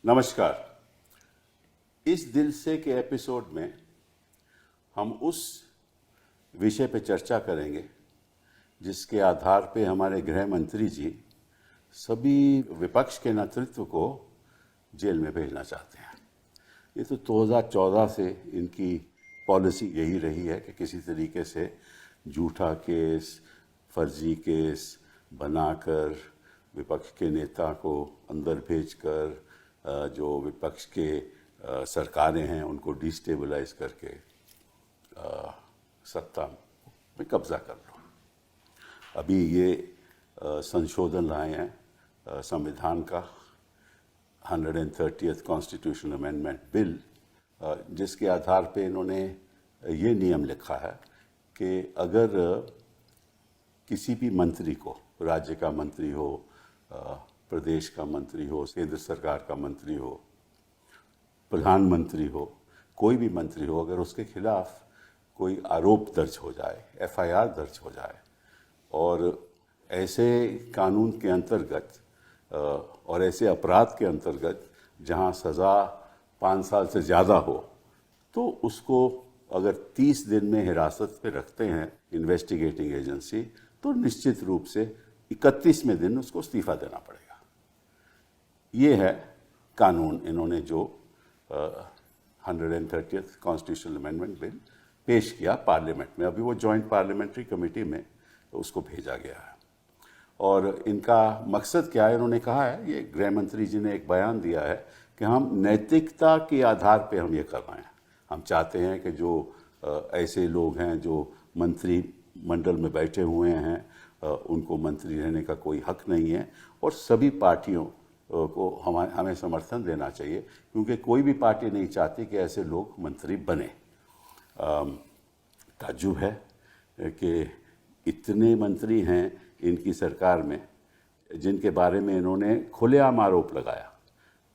नमस्कार। इस दिल से के एपिसोड में हम उस विषय पर चर्चा करेंगे जिसके आधार पे हमारे गृह मंत्री जी सभी विपक्ष के नेतृत्व को जेल में भेजना चाहते हैं। ये तो 2014 से इनकी पॉलिसी यही रही है कि किसी तरीके से झूठा केस, फर्जी केस बनाकर विपक्ष के नेता को अंदर भेजकर जो विपक्ष के सरकारें हैं उनको डिस्टेबलाइज करके सत्ता में कब्जा कर लो। अभी ये संशोधन लाए हैं संविधान का 130th कॉन्स्टिट्यूशन अमेंडमेंट बिल, जिसके आधार पे इन्होंने ये नियम लिखा है कि अगर किसी भी मंत्री को, राज्य का मंत्री हो, प्रदेश का मंत्री हो, केंद्र सरकार का मंत्री हो, प्रधानमंत्री हो, कोई भी मंत्री हो, अगर उसके खिलाफ कोई आरोप दर्ज हो जाए, एफआईआर दर्ज हो जाए और ऐसे कानून के अंतर्गत और ऐसे अपराध के अंतर्गत जहां सज़ा 5 साल से ज़्यादा हो, तो उसको अगर 30 दिन में हिरासत पे रखते हैं इन्वेस्टिगेटिंग एजेंसी, तो निश्चित रूप से 31वें दिन उसको इस्तीफा देना पड़ेगा। ये है कानून इन्होंने जो 130th कॉन्स्टिट्यूशनल अमेंडमेंट बिल पेश किया पार्लियामेंट में। अभी वो जॉइंट पार्लियामेंट्री कमेटी में उसको भेजा गया है। और इनका मकसद क्या है, इन्होंने कहा है, ये गृह मंत्री जी ने एक बयान दिया है कि हम नैतिकता के आधार पे हम ये कर रहे हैं। हम चाहते हैं कि जो ऐसे लोग हैं जो मंत्री मंडल में बैठे हुए हैं उनको मंत्री रहने का कोई हक नहीं है और सभी पार्टियों को हमें समर्थन देना चाहिए, क्योंकि कोई भी पार्टी नहीं चाहती कि ऐसे लोग मंत्री बने। ताज्जुब है कि इतने मंत्री हैं इनकी सरकार में जिनके बारे में इन्होंने खुलेआम आरोप लगाया,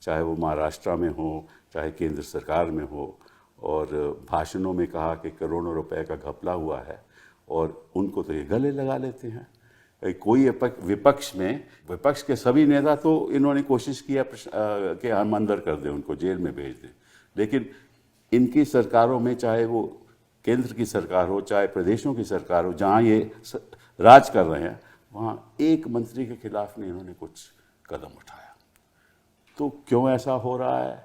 चाहे वो महाराष्ट्र में हो, चाहे केंद्र सरकार में हो, और भाषणों में कहा कि करोड़ों रुपए का घपला हुआ है, और उनको तो ये गले लगा लेते हैं। कोई विपक्ष के सभी नेता तो इन्होंने कोशिश किया कि हम अंदर कर दें, उनको जेल में भेज दें, लेकिन इनकी सरकारों में, चाहे वो केंद्र की सरकार हो, चाहे प्रदेशों की सरकार हो, जहाँ ये राज कर रहे हैं, वहाँ एक मंत्री के खिलाफ नहीं इन्होंने कुछ कदम उठाया। तो क्यों ऐसा हो रहा है,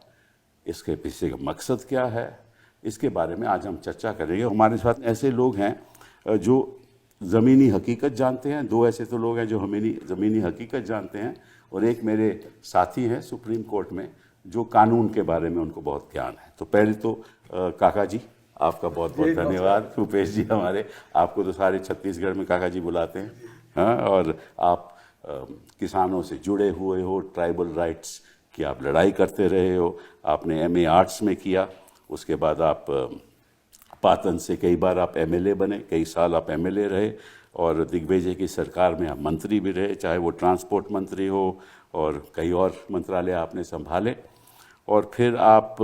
इसके पीछे का मकसद क्या है, इसके बारे में आज हम चर्चा करेंगे। हमारे साथ ऐसे लोग हैं जो ज़मीनी हकीकत जानते हैं, 2 ऐसे तो लोग हैं जो ज़मीनी हकीकत जानते हैं, और एक मेरे साथी हैं सुप्रीम कोर्ट में जो कानून के बारे में उनको बहुत ज्ञान है। तो पहले तो काका जी, आपका बहुत बहुत धन्यवाद। भूपेश जी हमारे, आपको तो सारे छत्तीसगढ़ में काका जी बुलाते हैं, हाँ, और आप किसानों से जुड़े हुए हो, ट्राइबल राइट्स की आप लड़ाई करते रहे हो। आपने MA आर्ट्स में किया, उसके बाद आप पाटन से कई बार आप MLA बने, कई साल आप MLA रहे, और दिग्विजय की सरकार में आप मंत्री भी रहे, चाहे वो ट्रांसपोर्ट मंत्री हो और कई और मंत्रालय आपने संभाले, और फिर आप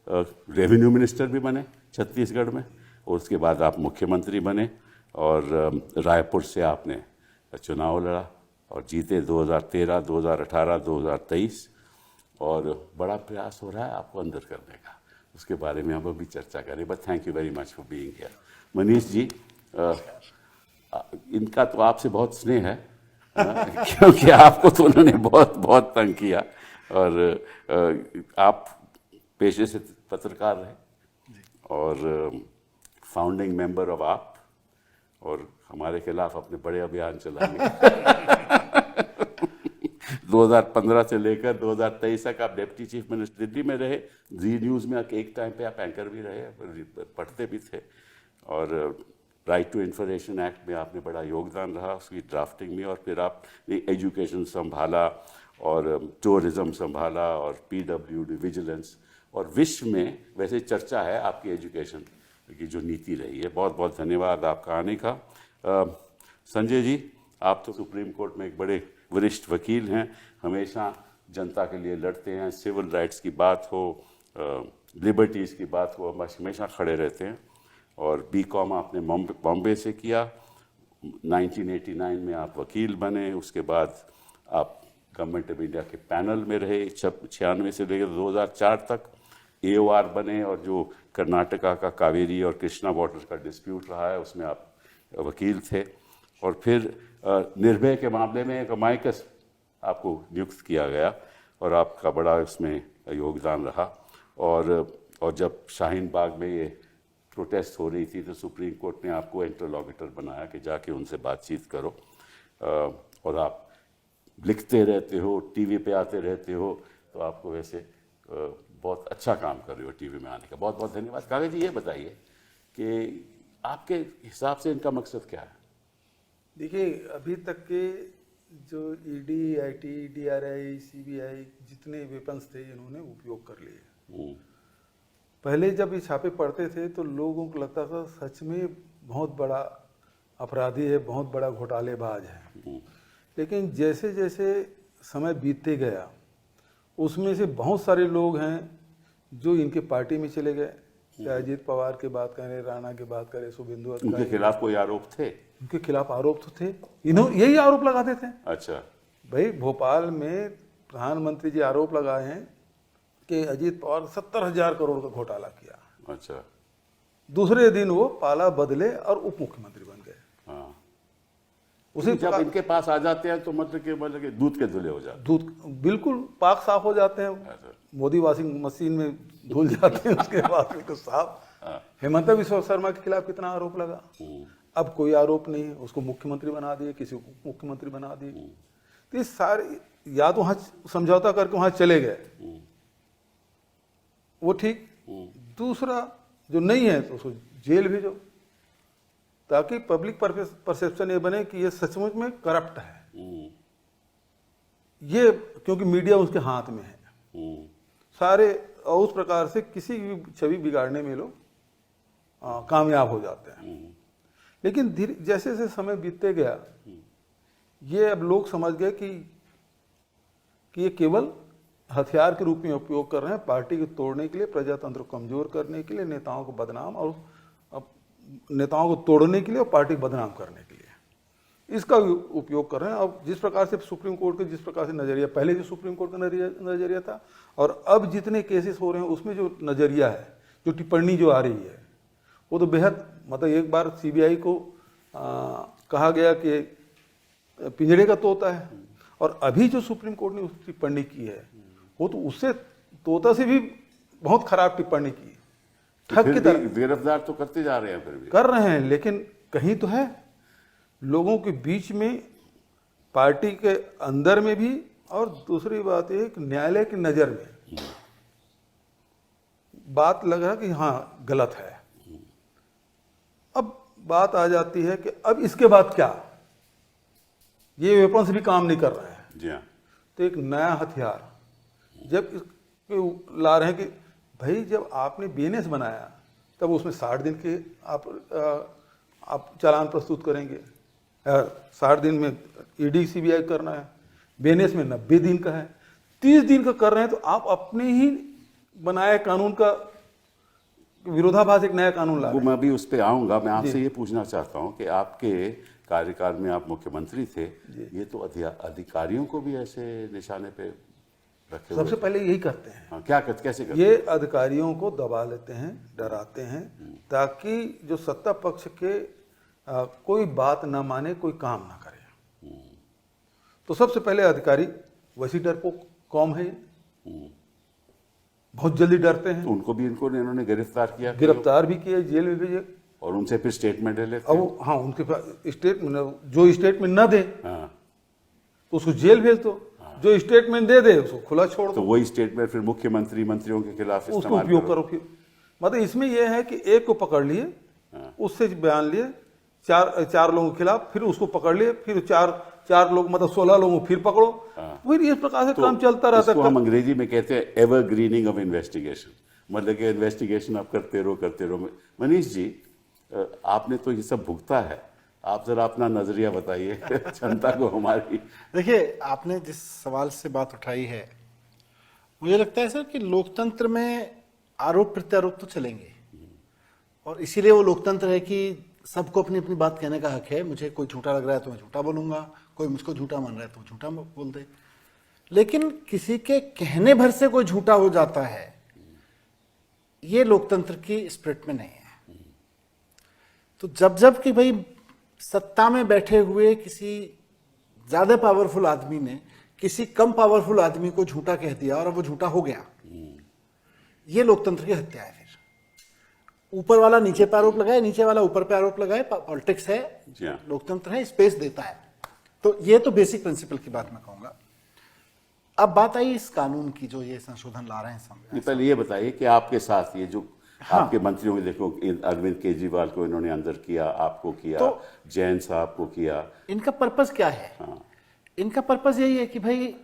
रेवेन्यू मिनिस्टर भी बने छत्तीसगढ़ में, और उसके बाद आप मुख्यमंत्री बने, और रायपुर से आपने चुनाव लड़ा और जीते 2013, 2018, 2023, और बड़ा प्रयास हो रहा है आपको अंदर करने का। उसके बारे में हम अभी चर्चा करें, but thank you very much for being here. Manish ji, इनका तो आपसे बहुत स्नेह है क्योंकि आपको तो उन्होंने बहुत बहुत तंग किया, और आप पेशे से पत्रकार रहे और फाउंडिंग मेंबर ऑफ आप, और हमारे खिलाफ अपने बड़े अभियान चलाए 2015 से लेकर 2023 तक आप डिप्टी चीफ मिनिस्टर दिल्ली में रहे। जी न्यूज़ में एक टाइम पे आप एंकर भी रहे, पढ़ते भी थे, और राइट टू इन्फॉर्मेशन एक्ट में आपने बड़ा योगदान रहा, उसकी ड्राफ्टिंग में, और फिर आपने एजुकेशन संभाला और टूरिज्म संभाला और PWD विजिलेंस, और विश्व में वैसे चर्चा है आपकी एजुकेशन की जो नीति रही है। बहुत बहुत धन्यवाद आपका आने का। संजय जी, आप तो सुप्रीम कोर्ट में एक बड़े वरिष्ठ वकील हैं, हमेशा जनता के लिए लड़ते हैं, सिविल राइट्स की बात हो, लिबर्टीज़ की बात हो, हमेशा खड़े रहते हैं। और BCom आपने बॉम्बे से किया, 1989 में आप वकील बने, उसके बाद आप गवर्नमेंट ऑफ इंडिया के पैनल में रहे 96 से लेकर 2004 तक, AOR बने, और जो कर्नाटका का कावेरी और कृष्णा वाटर का डिस्प्यूट रहा है उसमें आप वकील थे, और फिर निर्भया के मामले में एक अमायकस आपको नियुक्त किया गया और आपका बड़ा उसमें योगदान रहा। और जब शाहीन बाग में ये प्रोटेस्ट हो रही थी तो सुप्रीम कोर्ट ने आपको इंटरलॉक्यूटर बनाया कि जाके उनसे बातचीत करो, और आप लिखते रहते हो, टीवी पे आते रहते हो, तो आपको वैसे बहुत अच्छा काम कर रहे हो टीवी में आने का, बहुत बहुत धन्यवाद। कागज जी, ये बताइए कि आपके हिसाब से इनका मकसद क्या है? देखिए, अभी तक के जो ED, IT, DRI, CBI जितने वेपन्स थे इन्होंने उपयोग कर लिए। पहले जब ये छापे पड़ते थे तो लोगों को लगता था सच में बहुत बड़ा अपराधी है, बहुत बड़ा घोटालेबाज है। लेकिन जैसे जैसे समय बीतते गया उसमें से बहुत सारे लोग हैं जो इनके पार्टी में चले गए, चाहे अजीत पवार की बात करें, राणा की बात करें, शुभेंदु अधिकारी, उनके खिलाफ कोई आरोप थे? उनके खिलाफ आरोप तो थे, इन्होंने यही आरोप लगाते थे। अच्छा भाई, भोपाल में प्रधानमंत्री जी आरोप लगाए हैं कि अजीत पवार 70,000 करोड़ का घोटाला किया। अच्छा, दूसरे दिन वो पाला बदले और उप मुख्यमंत्री बन गए। हाँ, उसी जब इनके पास आ जाते हैं तो मतलब कि दूध के धुले हो जाते हैं। दूध बिल्कुल पाक साफ हो जाते हैं। अच्छा। मोदी वॉशिंग मशीन में धुल जाते हैं, उसके बाद बिल्कुल साफ। हेमंत बिस्वा शर्मा के खिलाफ कितना आरोप लगा, अब कोई आरोप नहीं है, उसको मुख्यमंत्री बना दिए, किसी को मुख्यमंत्री बना दिए। तो ये सारे या तो वहां समझौता करके वहां चले गए, वो ठीक। दूसरा जो नहीं है तो उसको जेल भेजो, ताकि पब्लिक परसेप्शन ये बने कि ये सचमुच में करप्ट है। ये क्योंकि मीडिया उसके हाथ में है सारे, और उस प्रकार से किसी की भी छवि बिगाड़ने में लोग कामयाब हो जाते हैं। लेकिन धीरे जैसे जैसे समय बीतते गया ये अब लोग समझ गए कि ये केवल हथियार के रूप में उपयोग कर रहे हैं पार्टी को तोड़ने के लिए, प्रजातंत्र को कमजोर करने के लिए, नेताओं को बदनाम और नेताओं को तोड़ने के लिए और पार्टी को बदनाम करने के लिए इसका उपयोग कर रहे हैं। अब जिस प्रकार से सुप्रीम कोर्ट का जिस प्रकार से नजरिया, पहले जो सुप्रीम कोर्ट का नजरिया था और अब जितने केसेस हो रहे हैं उसमें जो नजरिया है, जो टिप्पणी जो आ रही है, वो तो बेहद, मतलब एक बार CBI को कहा गया कि पिंजड़े का तोता है, और अभी जो सुप्रीम कोर्ट ने उसकी टिप्पणी की है वो तो उससे तोता से भी बहुत खराब टिप्पणी की, ठग की तरह। गिरफ्तार तो करते जा रहे हैं, फिर भी कर रहे हैं, लेकिन कहीं तो है लोगों के बीच में, पार्टी के अंदर में भी, और दूसरी बात ये कि न्यायालय की नजर में बात लग रहा कि हाँ गलत है। अब बात आ जाती है कि अब इसके बाद क्या, ये वेपन्स भी काम नहीं कर रहे हैं। जी हाँ। तो एक नया हथियार जब ला रहे हैं कि भाई जब आपने BNS बनाया तब उसमें 60 दिन के आप चालान प्रस्तुत करेंगे, 60 दिन में ED CBI करना है, BNS में 90 दिन का है, 30 दिन का कर रहे हैं, तो आप अपने ही बनाए कानून का विरोधाभास एक नया कानून ला रहे हैं। मैं भी उस पर आऊंगा। मैं आपसे ये पूछना चाहता हूँ कि आपके कार्यकाल में आप मुख्यमंत्री थे, ये तो अधिकारियों को भी ऐसे निशाने पे रखे सबसे पहले यही करते हैं। हाँ, कैसे करते ये अधिकारियों को दबा लेते हैं, डराते हैं, ताकि जो सत्ता पक्ष के कोई बात ना माने, कोई काम ना करे। तो सबसे पहले अधिकारी वैसी डरपोक कौम है, बहुत जल्दी डरते हैं। तो उनको भी इन्होंने गिरफ्तार किया, गिरफ्तार भी किया, जेल में भेजे, और उनसे फिर स्टेटमेंट ले लेते हैं। अब हाँ, उनके पास स्टेटमेंट, जो स्टेटमेंट ना दे हाँ, तो उसको जेल भेज दो, जो स्टेटमेंट दे दे उसको खुला छोड़ दो। तो वही स्टेटमेंट फिर मुख्यमंत्री मंत्रियों के खिलाफ उसको उपयोग करो। फिर मतलब इसमें यह है कि एक को पकड़ लिए, उससे बयान लिए, चार लोगों के खिलाफ, फिर उसको पकड़ लिए, फिर चार लोग, मतलब 16 लोगों को फिर पकड़ो, फिर इस प्रकार से काम चलता रहता है। हम अंग्रेजी में कहते हैं एवरग्रीनिंग ऑफ इन्वेस्टिगेशन, मतलब कि इन्वेस्टिगेशन आप करते रहो। मनीष जी, आपने तो ये सब भुगता है, आप जरा अपना नजरिया बताइए जनता को हमारी। देखिए, आपने जिस सवाल से बात उठाई है, मुझे लगता है सर कि लोकतंत्र में आरोप प्रत्यारोप तो चलेंगे, और इसीलिए वो लोकतंत्र है कि सबको अपनी अपनी बात कहने का हक है। मुझे कोई झूठा लग रहा है तो मैं झूठा बोलूंगा, कोई मुझको झूठा मान रहा है तो झूठा बोल दे। लेकिन किसी के कहने भर से कोई झूठा हो जाता है, ये लोकतंत्र की स्पिरिट में नहीं है। तो जब कि भाई सत्ता में बैठे हुए किसी ज्यादा पावरफुल आदमी ने किसी कम पावरफुल आदमी को झूठा कह दिया और अब वो झूठा हो गया, ये लोकतंत्र की हत्या है। फिर ऊपर वाला नीचे पे आरोप लगाए, नीचे वाला ऊपर पे आरोप लगाए, पॉलिटिक्स है, लोकतंत्र है, स्पेस देता है। तो ये तो बेसिक प्रिंसिपल की बात मैं कहूंगा। अब बात आई इस कानून की जो ये संशोधन ला रहे हैं सामने। पहले ये बताइए कि आपके साथ ये जो आपके मंत्रियों में देखो, अरविंद केजरीवाल को इन्होंने अंदर किया, आपको किया, तो जैन साहब को किया, इनका पर्पस क्या है? इनका पर्पस यही है कि भाई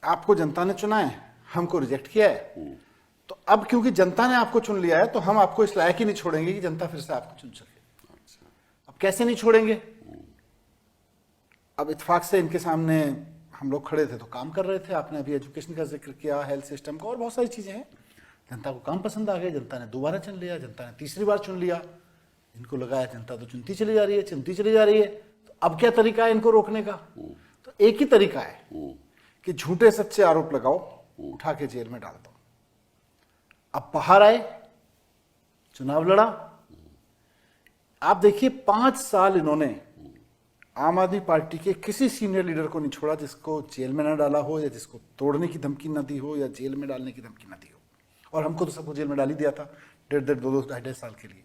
आपको जनता ने चुना है, हमको रिजेक्ट किया है, तो अब क्योंकि जनता ने आपको चुन लिया है तो हम आपको इस लायक ही नहीं छोड़ेंगे कि जनता फिर से आपको चुन सके। अब कैसे नहीं छोड़ेंगे? अब इत्तेफाक से इनके सामने हम लोग खड़े थे तो काम कर रहे थे। आपने अभी एजुकेशन का जिक्र किया, हेल्थ सिस्टम का, और बहुत सारी चीजें हैं। जनता को काम पसंद आ गया, जनता ने दोबारा चुन लिया, जनता ने तीसरी बार चुन लिया। इनको लगाया जनता तो चुनती चली जा रही है, चुनती चली जा रही है। तो अब क्या तरीका है इनको रोकने का? तो एक ही तरीका है कि झूठे सच्चे आरोप लगाओ, उठा के जेल में डाल दो। अब बाहर आए, चुनाव लड़ा। आप देखिए 5 साल इन्होंने आम आदमी पार्टी के किसी सीनियर लीडर को नहीं छोड़ा जिसको जेल में ना डाला हो, या जिसको तोड़ने की धमकी ना दी हो, या जेल में डालने की धमकी ना दी हो। और हमको तो सबको जेल में डाल ही दिया था 1.5, 2, 2.5 साल के लिए।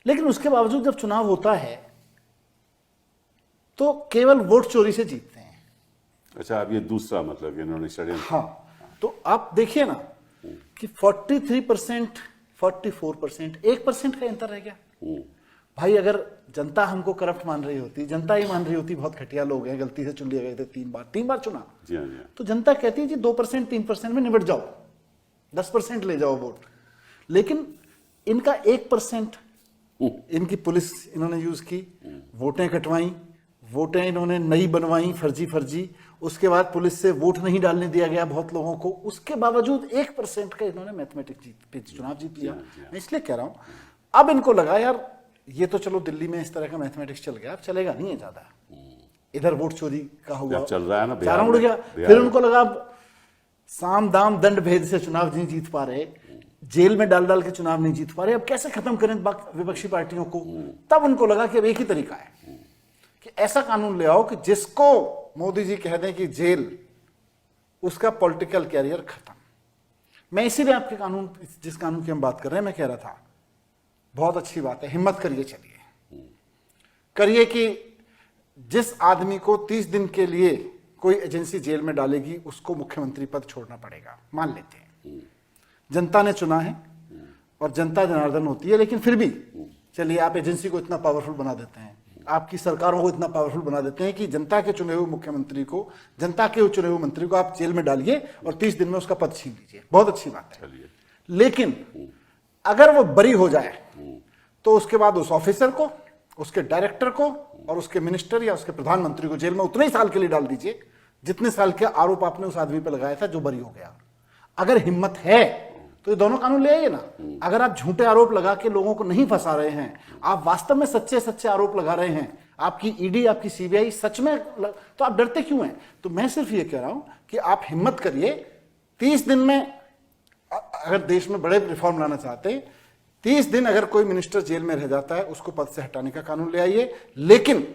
लेकिन उसके बावजूद जब चुनाव होता है तो केवल वोट चोरी से जीतते हैं। अच्छा, अब ये दूसरा मतलब इन्होंने षड्यंत्र। हाँ, तो आप देखिए ना कि 43%, 44%, 1% का अंतर रह गया। भाई अगर जनता हमको करप्ट मान रही होती, जनता ही मान रही होती बहुत घटिया लोग हैं, गलती से चुन लिए गए थे 3 बार चुना, जी हाँ, जी हाँ। तो जनता कहती है जी 2%, 3% में निबट जाओ, 10% ले जाओ वोट। लेकिन इनका 1%, इनकी पुलिस इन्होंने यूज की, वोटें कटवाई, वोटें इन्होंने नई बनवाई फर्जी। उसके बाद पुलिस से वोट नहीं डालने दिया गया बहुत लोगों को। उसके बावजूद 1% का इन्होंने मैथमेटिक्स चुनाव जीत लिया। मैं इसलिए कह रहा हूं, अब इनको लगा यार ये तो चलो दिल्ली में इस तरह का मैथमेटिक्स चल गया, अब चलेगा नहीं है ज्यादा। इधर वोट चोरी का हुआ, चल रहा है ना, चारा उड़ गया। फिर उनको लगा अब साम दाम दंड भेद से चुनाव नहीं जीत पा रहे, जेल में डाल के चुनाव नहीं जीत पा रहे, अब कैसे खत्म करें विपक्षी पार्टियों को? तब उनको लगा कि अब एक ही तरीका है कि ऐसा कानून ले आओ कि जिसको मोदी जी कह दें कि जेल, उसका पॉलिटिकल कैरियर खत्म। मैं इसीलिए आपके कानून, जिस कानून की हम बात कर रहे हैं, मैं कह रहा था बहुत अच्छी बात है, हिम्मत करिए, चलिए करिए कि जिस आदमी को 30 दिन के लिए कोई एजेंसी जेल में डालेगी उसको मुख्यमंत्री पद छोड़ना पड़ेगा। मान लेते हैं जनता ने चुना है और जनता जनार्दन होती है, लेकिन फिर भी चलिए आप एजेंसी को इतना पावरफुल बना देते हैं, आपकी सरकारों को इतना पावरफुल बना देते हैं कि जनता के चुने हुए मुख्यमंत्री को, जनता के चुने हुए मंत्री को आप जेल में डालिए और 30 दिन में उसका पद छीन लीजिए। बहुत अच्छी बात है। लेकिन अगर वो बरी हो जाए तो उसके बाद उस ऑफिसर को, उसके डायरेक्टर को और उसके मिनिस्टर या उसके प्रधानमंत्री को जेल में उतने ही साल के लिए डाल दीजिए जितने साल के आरोप आपने उस आदमी पर लगाया था जो बरी हो गया। अगर हिम्मत है तो ये दोनों कानून ले आइए ना। अगर आप झूठे आरोप लगा के लोगों को नहीं फंसा रहे हैं, आप वास्तव में सच्चे आरोप लगा रहे हैं, आपकी ईडी, आपकी सीबीआई सच में, तो आप डरते क्यों हैं? तो मैं सिर्फ ये कह रहा हूं कि आप हिम्मत करिए। 30 दिन में अगर देश में बड़े रिफॉर्म लाना चाहते हैं, 30 दिन अगर कोई मिनिस्टर जेल में रह जाता है उसको पद से हटाने का कानून ले आइए। लेकिन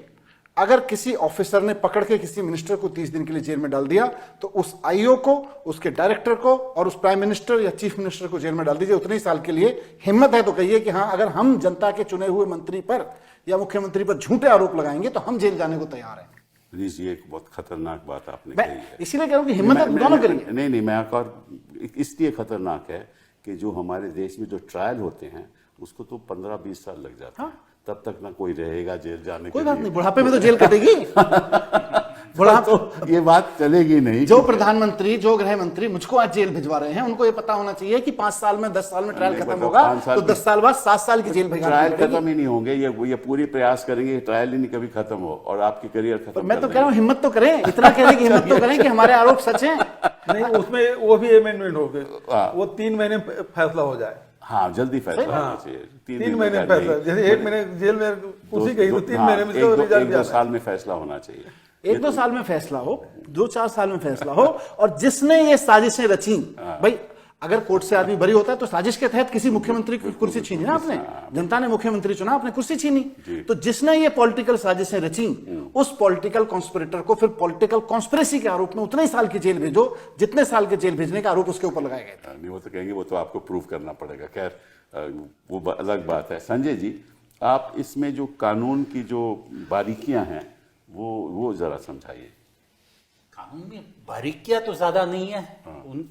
अगर किसी ऑफिसर ने पकड़ के किसी मिनिस्टर को 30 दिन के लिए जेल में डाल दिया तो उस आईओ को, उसके डायरेक्टर को और उस प्राइम मिनिस्टर या चीफ मिनिस्टर को जेल में डाल दीजिए उतने ही साल के लिए। हिम्मत है तो कहिए कि हाँ, अगर हम जनता के चुने हुए मंत्री पर या मुख्यमंत्री पर झूठे आरोप लगाएंगे तो हम जेल जाने को तैयार हैं। प्लीज, ये एक बहुत खतरनाक बात आपने कही है। इसीलिए कह रहा हूं कि हिम्मत दोनों करिए। नहीं, मैं एक और इसलिए खतरनाक है कि जो हमारे देश में जो ट्रायल होते हैं उसको तो 15-20 साल लग जाते हैं। तब तक ना कोई रहेगा जेल जाने कोई बात नहीं, बुढ़ापे में तो जेल कटेगी। बुढ़ापा तो ये बात चलेगी नहीं। जो प्रधानमंत्री, जो गृह मंत्री मुझको आज जेल भिजवा रहे हैं, उनको ये पता होना चाहिए कि 5 साल में, 10 साल में ट्रायल खत्म होगा तो 10 साल बाद 7 साल की जेल भिजवानी ट्रायल खत्म ही नहीं होंगे। ये पूरी प्रयास करेंगे ट्रायल ही नहीं कभी खत्म हो और आपकी करियर खत्म। मैं तो कह रहा हूँ हिम्मत तो करें, इतना कहने की हिम्मत तो करें कि हमारे आरोप सच हैं। नहीं, उसमें वो भी अमेंडमेंट हो गए, वो 3 महीने फैसला हो जाए। हाँ, जल्दी फैसला होना चाहिए। 3 महीने फैसला, जैसे 1 महीने जेल में पूछी गई तो 3 महीने में एक 2 साल में फैसला होना चाहिए। 1-2 साल में फैसला हो, 2-4 साल में फैसला हो, और जिसने ये साजिशें रची, भाई अगर कोर्ट से आदमी बरी होता है तो साजिश के तहत किसी मुख्यमंत्री की कुर्सी छीनी ना आपने, जनता ने मुख्यमंत्री चुना, आपने कुर्सी छीनी। तो जिसने ये पॉलिटिकल साजिशें रची, उस पॉलिटिकल कॉन्स्पिरेटर को फिर पॉलिटिकल कॉन्स्पिरेसी के आरोप में उतने ही साल की जेल भेजो जितने साल के जेल भेजने का आरोप उसके ऊपर लगाए गए थे। नहीं, वो तो कहेंगे वो तो आपको प्रूव करना पड़ेगा। खैर वो अलग बात है। संजय जी, आप इसमें जो कानून की जो बारीकियां हैं वो जरा समझाइए। कानून में बारीकियां तो ज्यादा नहीं है।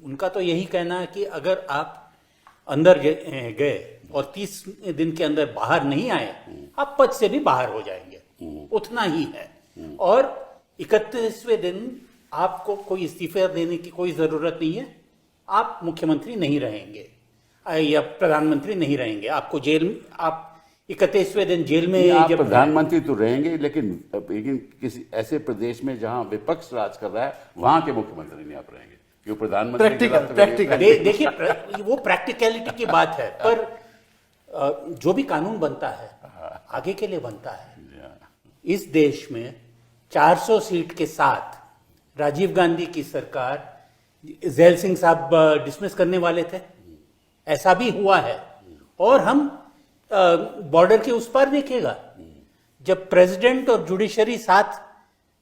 उनका तो यही कहना है कि अगर आप अंदर गए और 30 दिन के अंदर बाहर नहीं आए, आप पद से भी बाहर हो जाएंगे, उतना ही है। और 31वें दिन आपको कोई इस्तीफा देने की कोई जरूरत नहीं है, आप मुख्यमंत्री नहीं रहेंगे या प्रधानमंत्री नहीं रहेंगे। आपको आप 31वें दिन जेल में आप प्रधानमंत्री तो रहेंगे, लेकिन किसी ऐसे प्रदेश में जहां विपक्ष राज कर रहा है वहां के मुख्यमंत्री नहीं आप रहेंगे, क्यों? प्रधानमंत्री देखिए वो प्रैक्टिकलिटी की बात है, पर जो भी कानून बनता है आगे के लिए बनता है। इस देश में 400 सीट के साथ राजीव गांधी की सरकार जैल सिंह साहब डिसमिस करने वाले थे, ऐसा भी हुआ है। और हम बॉर्डर के उस पार देखिएगा, जब प्रेसिडेंट और जुडिशरी साथ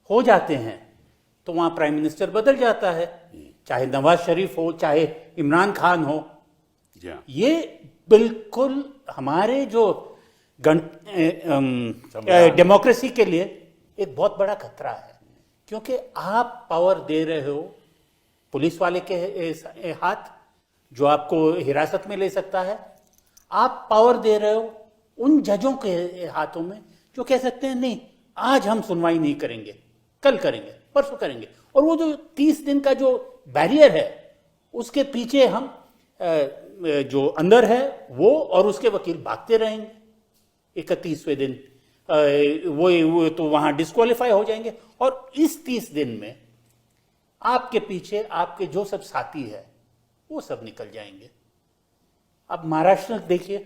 हो जाते हैं तो वहां प्राइम मिनिस्टर बदल जाता है, चाहे नवाज शरीफ हो चाहे इमरान खान हो। ये बिल्कुल हमारे जो डेमोक्रेसी के लिए एक बहुत बड़ा खतरा है, क्योंकि आप पावर दे रहे हो पुलिस वाले के हाथ, जो आपको हिरासत में ले सकता है। आप पावर दे रहे हो उन जजों के हाथों में जो कह सकते हैं नहीं आज हम सुनवाई नहीं करेंगे, कल करेंगे, परसों करेंगे। और वो जो 30 दिन का जो बैरियर है उसके पीछे हम जो अंदर है वो और उसके वकील भागते रहेंगे। 31वें दिन वो तो वहां डिस्क्वालीफाई हो जाएंगे। और इस 30 दिन में आपके पीछे आपके जो सब साथी है वो सब निकल जाएंगे। अब महाराष्ट्र देखिए,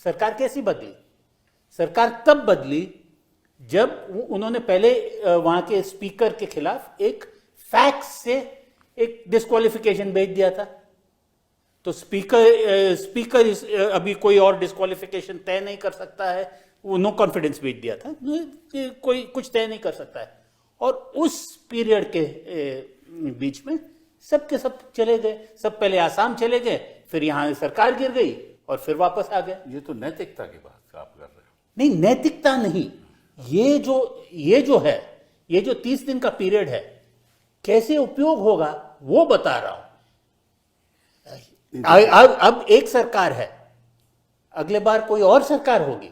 सरकार कैसी बदली? सरकार तब बदली जब उन्होंने पहले वहां के स्पीकर के खिलाफ एक फैक्स से एक डिस्क्वालिफिकेशन भेज दिया था। तो स्पीकर अभी कोई और डिस्क्वालिफिकेशन तय नहीं कर सकता है, वो नो कॉन्फिडेंस भेज दिया था, कोई कुछ तय नहीं कर सकता है। और उस पीरियड के बीच में सबके सब चले गए, सब पहले आसाम चले गए, फिर यहां सरकार गिर गई और फिर वापस आ गए। ये तो नैतिकता की बात आप कर रहे हो। नहीं, नैतिकता नहीं, ये जो है, ये जो 30 दिन का पीरियड है कैसे उपयोग होगा वो बता रहा हूं। अब एक सरकार है, अगले बार कोई और सरकार होगी,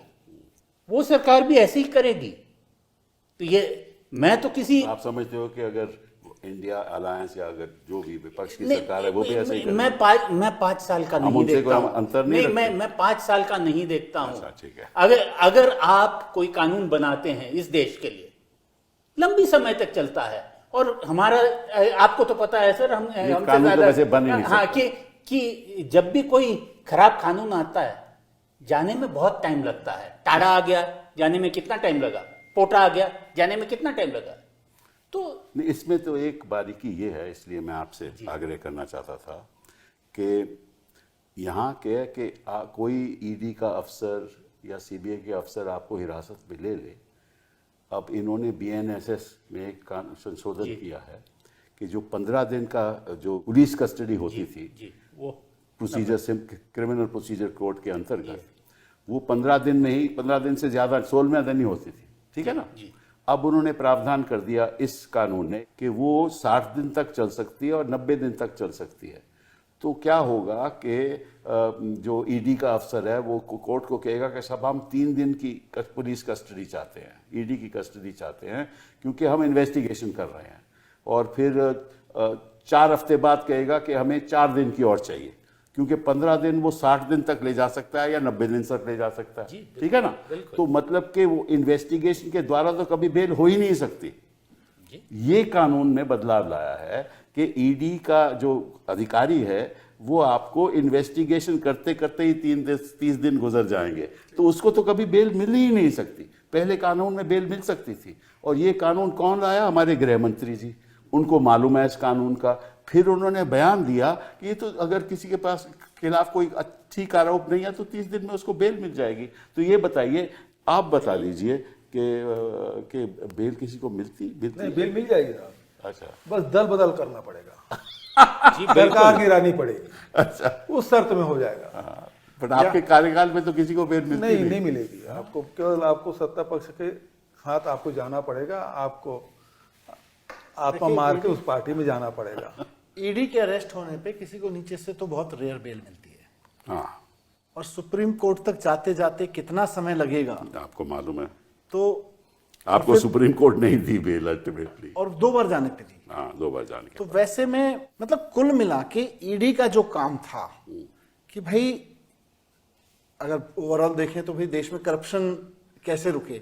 वो सरकार भी ऐसे ही करेगी। तो ये मैं तो किसी आप समझते हो कि अगर इंडिया अलायंस या अगर जो भी विपक्ष की सरकार है वो भी ऐसे ही करेगी? मैं 5 साल का नहीं देखता हूं। अंतर नहीं, मैं 5 साल का नहीं देखता हूं। अच्छा, ठीक है। अगर आप कोई कानून बनाते हैं इस देश के लिए, लंबी समय तक चलता है। और हमारा आपको तो पता है सर, हमसे कानून तो वैसे बन ही नहीं हाँ, कि जब भी कोई खराब कानून आता है जाने में बहुत टाइम लगता है। टाड़ा आ गया, जाने में कितना टाइम लगा? पोटा आ गया, जाने में कितना टाइम लगा? तो इसमें तो एक बारीकी ये है, इसलिए मैं आपसे आग्रह करना चाहता था कि यहाँ के कि कोई ईडी का अफसर या सीबीआई के अफसर आपको हिरासत में ले ले। अब इन्होंने बीएनएसएस में एक संशोधन किया है कि जो 15 दिन का जो पुलिस कस्टडी होती थी वो प्रोसीजर से क्रिमिनल प्रोसीजर कोड के अंतर्गत, वो 15 दिन में ही, 15 दिन से ज़्यादा 16वें दिन ही होती थी, ठीक है ना? अब उन्होंने प्रावधान कर दिया इस कानून ने कि वो 60 दिन तक चल सकती है और 90 दिन तक चल सकती है। तो क्या होगा कि जो ईडी का अफसर है वो कोर्ट को कहेगा कि साहब हम 3 दिन की पुलिस कस्टडी चाहते हैं, ईडी की कस्टडी चाहते हैं, क्योंकि हम इन्वेस्टिगेशन कर रहे हैं। और फिर 4 हफ्ते बाद कहेगा कि हमें 4 दिन की और चाहिए, क्योंकि 15 दिन वो 60 दिन तक ले जा सकता है या 90 दिन तक ले जा सकता है, ठीक है ना? तो मतलब कि वो इन्वेस्टिगेशन के द्वारा तो कभी बेल हो ही नहीं सकती। ये कानून ने बदलाव लाया है कि ईडी का जो अधिकारी है वो आपको इन्वेस्टिगेशन करते करते ही 30 दिन गुजर जाएंगे, तो उसको तो कभी बेल मिल ही नहीं सकती। पहले कानून में बेल मिल सकती थी, और ये कानून कौन लाया? हमारे गृह मंत्री जी, उनको मालूम है इस कानून का। फिर उन्होंने बयान दिया कि ये तो अगर किसी के पास खिलाफ कोई ठीक आरोप नहीं है तो 30 दिन में उसको बेल मिल जाएगी। तो ये बताइए, आप बता दीजिए कि बेल किसी को मिलती नहीं, बेल मिल जाएगी साहब, अच्छा बस दल बदल करना पड़ेगा, जी सरकार गिरानी पड़ेगी, अच्छा। उस शर्त में हो जाएगा। हाँ, बट आपके कार्यकाल में तो किसी को बेल मिलती नहीं, नहीं मिलेगी आपको, केवल आपको सत्ता पक्ष के साथ आपको जाना पड़ेगा, आपको आत्मा मार के उस पार्टी में जाना पड़ेगा। ईडी के अरेस्ट होने पे किसी को नीचे से तो बहुत रेयर बेल मिलती है, हाँ, और सुप्रीम कोर्ट तक जाते जाते कितना समय लगेगा आपको मालूम है। तो आपको सुप्रीम कोर्ट नहीं दी बेल अल्टीमेटली, और 2 बार जाने पे दी। हाँ 2 बार जाने के तो वैसे में मतलब कुल मिला के ईडी का जो काम था कि भाई अगर ओवरऑल देखें तो भाई देश में करप्शन कैसे रुके,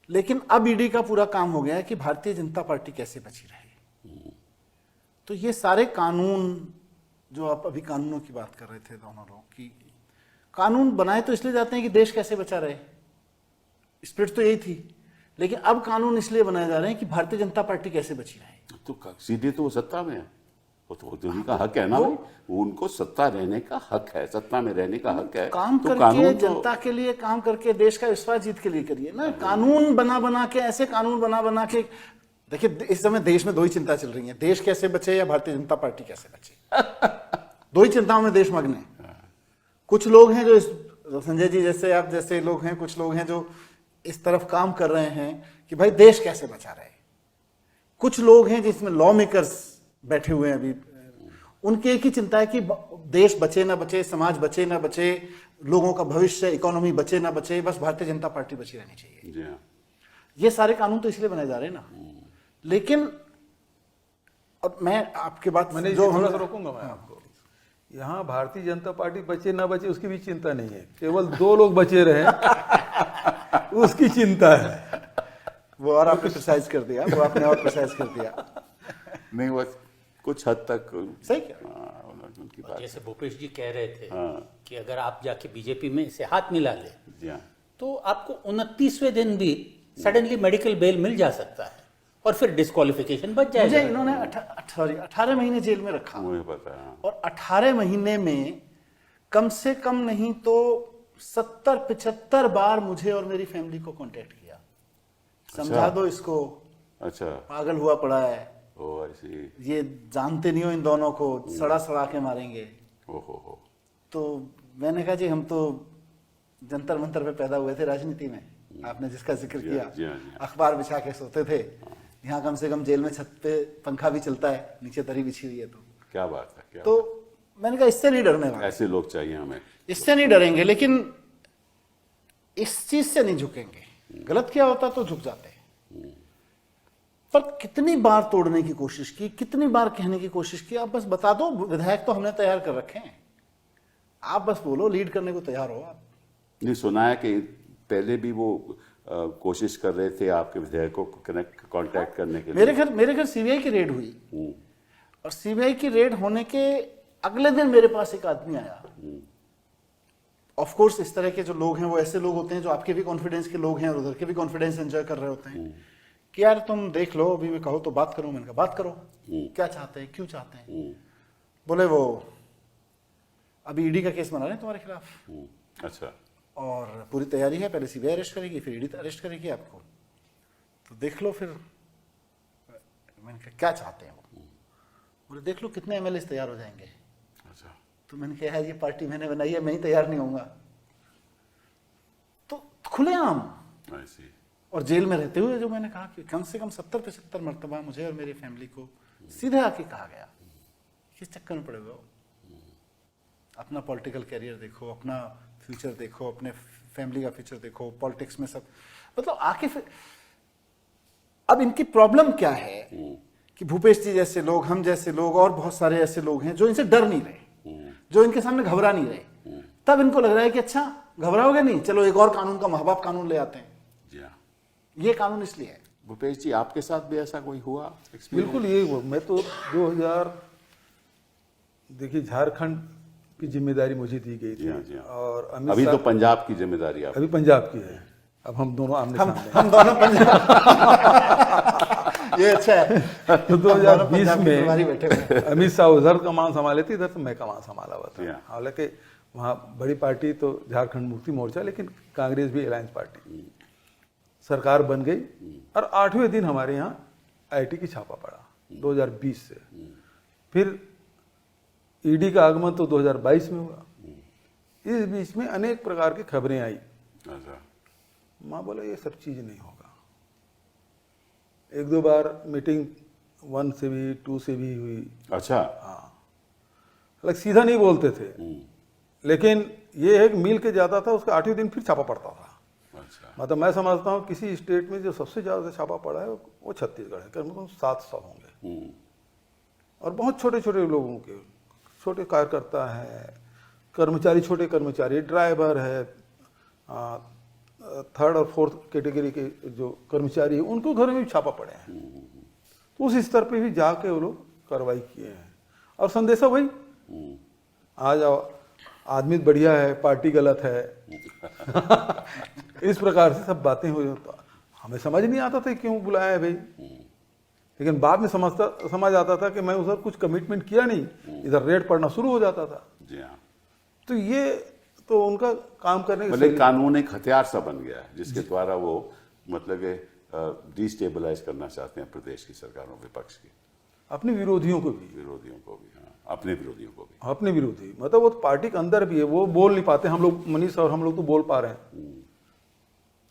लेकिन अब ईडी का पूरा काम हो गया है कि भारतीय जनता पार्टी कैसे बची रहे। तो ये सारे कानून जो आप अभी कानूनों की बात कर रहे थे दोनों लोग, कि कानून बनाए तो इसलिए जाते हैं कि देश कैसे बचा रहे, स्पिरिट तो यही थी, लेकिन अब कानून इसलिए बनाए जा रहे हैं कि भारतीय जनता पार्टी कैसे बची रहे। तो सीधे तो वो सत्ता में है, वो तो उनका हक है ना भाई, उनको सत्ता रहने का हक है, सत्ता में रहने का हक है। काम तो करके कानून जनता के लिए काम करके देश का विश्वास जीत के लिए करिए ना। कानून बना बना के, ऐसे कानून बना बना के, देखिए इस समय देश में 2 ही चिंता चल रही है, देश कैसे बचे या भारतीय जनता पार्टी कैसे बचे। 2 ही चिंताओं में देश मग्न है। कुछ लोग हैं जो संजय जी जैसे, आप जैसे लोग हैं, कुछ लोग हैं जो इस तरफ काम कर रहे हैं कि भाई देश कैसे बचा रहे। कुछ लोग हैं जिसमें लॉ मेकर्स बैठे हुए हैं अभी, उनकी एक ही चिंता है कि देश बचे ना बचे, समाज बचे ना बचे, लोगों का भविष्य, इकोनॉमी बचे ना बचे, बस भारतीय जनता पार्टी बची रहनी चाहिए। जी हाँ। ये सारे कानून तो इसलिए बनाए जा रहे हैं ना। लेकिन अब मैं आपके बात मैंने जो थोड़ा सा रोकूंगा मैं आपको, यहाँ भारतीय जनता पार्टी बचे ना बचे उसकी भी चिंता नहीं है, केवल 2 लोग बचे रहे उसकी चिंता है। वो और आपने प्रिसाइज कर दिया, वो आपने और प्रिसाइज कर दिया। नहीं, बस कुछ हद तक सही क्या? हाँ, उनकी बात। जैसे भूपेश जी कह रहे थे हाँ। कि अगर आप जाके बीजेपी में से हाथ मिला ले जी हाँ। तो आपको 29वें दिन भी सडनली मेडिकल बेल मिल जा सकता है और फिर डिस्क्वालिफिकेशन बच मुझे जाएगा। इन्होंने 18 महीने जेल में रखा, मुझे पता है। और 18 महीने में कम से कम नहीं तो 70-75 बार मुझे और मेरी फैमिली को कांटेक्ट किया, समझा दो इसको, अच्छा, पागल हुआ पड़ा है, ओ ऐसी, ये जानते नहीं हो इन दोनों को, सड़ा सड़ा के मारेंगे। हो। तो मैंने कहा जी हम तो जंतर मंतर पे पैदा हुए थे राजनीति में, आपने जिसका जिक्र जी किया, हाँ, जी हाँ। अखबार बिछा के सोते थे, यहाँ कम से कम जेल में छत पे पंखा भी चलता है, नीचे दरी बिछी हुई है। तो क्या बात है, क्या तो मैंने कहा इससे नहीं डरने वाला, ऐसे लोग चाहिए हमें। इससे नहीं डरेंगे, लेकिन इस चीज से नहीं झुकेंगे। गलत क्या होता तो झुक जाते हैं, पर कितनी बार तोड़ने की कोशिश की, कितनी बार कहने की कोशिश की, आप बस बता दो, विधायक तो हमने तैयार कर रखे हैं, आप बस बोलो, लीड करने को तैयार हो आप। नहीं, सुना है कि पहले भी वो कोशिश कर रहे थे आपके विधायकों को कांटेक्ट करने के लिए। मेरे घर सीबीआई की रेड हुई, और सीबीआई की रेड होने के अगले दिन मेरे पास एक आदमी आया। ऑफ कोर्स इस तरह के जो लोग हैं वो ऐसे लोग होते हैं जो आपके भी कॉन्फिडेंस के लोग हैं और उधर के भी कॉन्फिडेंस एंजॉय कर रहे होते हैं कि यार तुम देख लो, अभी मैं कहो तो बात करो। मैंने कहा बात करो, क्या चाहते हैं, क्यों चाहते हैं। बोले वो अभी ईडी का केस बना रहे हैं तुम्हारे खिलाफ, अच्छा, और पूरी तैयारी है, पहले सीबीआई अरेस्ट करेगी फिर ईडी अरेस्ट करेगी आपको, तो देख लो फिर। मैंने कहा क्या चाहते हैं वो? बोले देख लो कितने एमएलए तैयार हो जाएंगे। अच्छा, तो मैंने कहा यार ये पार्टी मैंने बनाई है, मैं ही तैयार नहीं होऊंगा। तो खुलेआम, ऐसी, और जेल में रहते हुए जो मैंने कहा कि कम से कम 70-75 मरतबा मुझे और मेरी फैमिली को सीधे आके कहा गया, किस चक्कर में पड़े हुए हो, अपना पॉलिटिकल कैरियर देखो, अपना फ्यूचर देखो, अपने फैमिली का फ्यूचर देखो, पॉलिटिक्स में सब मतलब आके फिर। अब इनकी प्रॉब्लम क्या है कि भूपेश जी जैसे लोग, हम जैसे लोग और बहुत सारे ऐसे लोग हैं जो इनसे डर नहीं रहे, जो इनके सामने घबरा नहीं रहे। तब इनको लग रहा है कि अच्छा घबराओगे नहीं, चलो एक और कानून का महबाब कानून ले आते हैं। जी हाँ। ये कानून इसलिए है। भूपेश जी, आपके साथ भी ऐसा कोई हुआ experience? बिल्कुल यही हुआ। मैं तो 2000 देखिए झारखंड की जिम्मेदारी मुझे दी गई जी थी, हाँ, जी हाँ। और अमित अभी शाह तो पंजाब की जिम्मेदारी आप। अभी पंजाब की है। अब हम दोनों आमने सामने हैं। हम दोनों पंजाब ये अच्छा है। तो हम दोनों 2020 पंजाब के प्रभारी बैठे हुए हैं। में अमित शाह उधर कमान संभाले थे, इधर तो मैं कमान संभाला हुआ था। Yeah. हालांकि वहाँ बड़ी पार्टी तो झारखंड मुक्ति मोर्चा, लेकिन कांग्रेस भी अलायंस पार्टी। सरकार बन गई और 8वें दिन हमारे यहाँ आईटी की छापा पड़ा 2020 से। फिर ईडी का आगमन तो 2022 में हुआ। इस बीच में अनेक प्रकार की खबरें आई। अच्छा। माँ बोला ये सब चीज नहीं होगा। 1-2 बार मीटिंग 1 से भी 2 से भी हुई। अच्छा। हाँ, हालांकि सीधा नहीं बोलते थे, लेकिन ये है कि मिल के जाता था, उसके 8वें दिन फिर छापा पड़ता था। अच्छा। मतलब मैं समझता हूँ किसी स्टेट में जो सबसे ज्यादा छापा पड़ा है वो छत्तीसगढ़ है, कम से कम 700 होंगे। और बहुत छोटे छोटे लोगों के, छोटे कार्यकर्ता हैं, कर्मचारी, छोटे कर्मचारी, ड्राइवर है, 3rd और 4th कैटेगरी के जो कर्मचारी हैं, उनको घर में भी छापा पड़े हैं। तो उस स्तर पे भी जाके वो लोग कार्रवाई किए हैं। और संदेशा भाई आ जाओ, आदमी बढ़िया है, पार्टी गलत है। इस प्रकार से सब बातें हुई। तो हमें समझ नहीं आता था क्यों बुलाया है भाई, लेकिन बाद में समझ आता था कि मैं उधर कुछ कमिटमेंट किया नहीं, इधर रेड पड़ना शुरू हो जाता था। जी हाँ। तो ये तो उनका काम करने की मतलब शैली- कानून एक हथियार सा बन गया है जिसके द्वारा वो मतलब डिस्टेबलाइज करना चाहते हैं प्रदेश की सरकारों, विपक्ष की, अपने विरोधियों को भी, विरोधियों को भी, हाँ, अपने विरोधियों को भी। अपने विरोधी मतलब वो तो पार्टी के अंदर भी है, वो बोल नहीं पाते। हम लोग, मनीष और हम लोग तो बोल पा रहे हैं।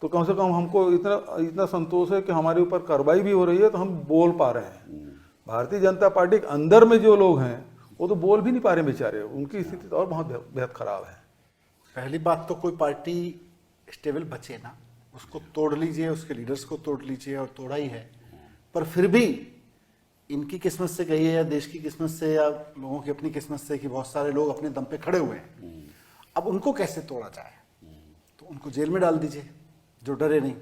तो कम से कम हमको इतना संतोष है कि हमारे ऊपर कार्रवाई भी हो रही है तो हम बोल पा रहे हैं। भारतीय जनता पार्टी के अंदर में जो लोग हैं वो तो बोल भी नहीं पा रहे बेचारे, उनकी स्थिति तो और बहुत बेहद खराब है। पहली बात तो कोई पार्टी स्टेबल बचे ना, उसको तोड़ लीजिए, उसके लीडर्स को तोड़ लीजिए, और तोड़ा ही है। पर फिर भी इनकी किस्मत से कहिए या देश की किस्मत से या लोगों की अपनी किस्मत से कि बहुत सारे लोग अपने दम पे खड़े हुए हैं। अब उनको कैसे तोड़ा जाए? तो उनको जेल में डाल दीजिए जो डरे नहीं।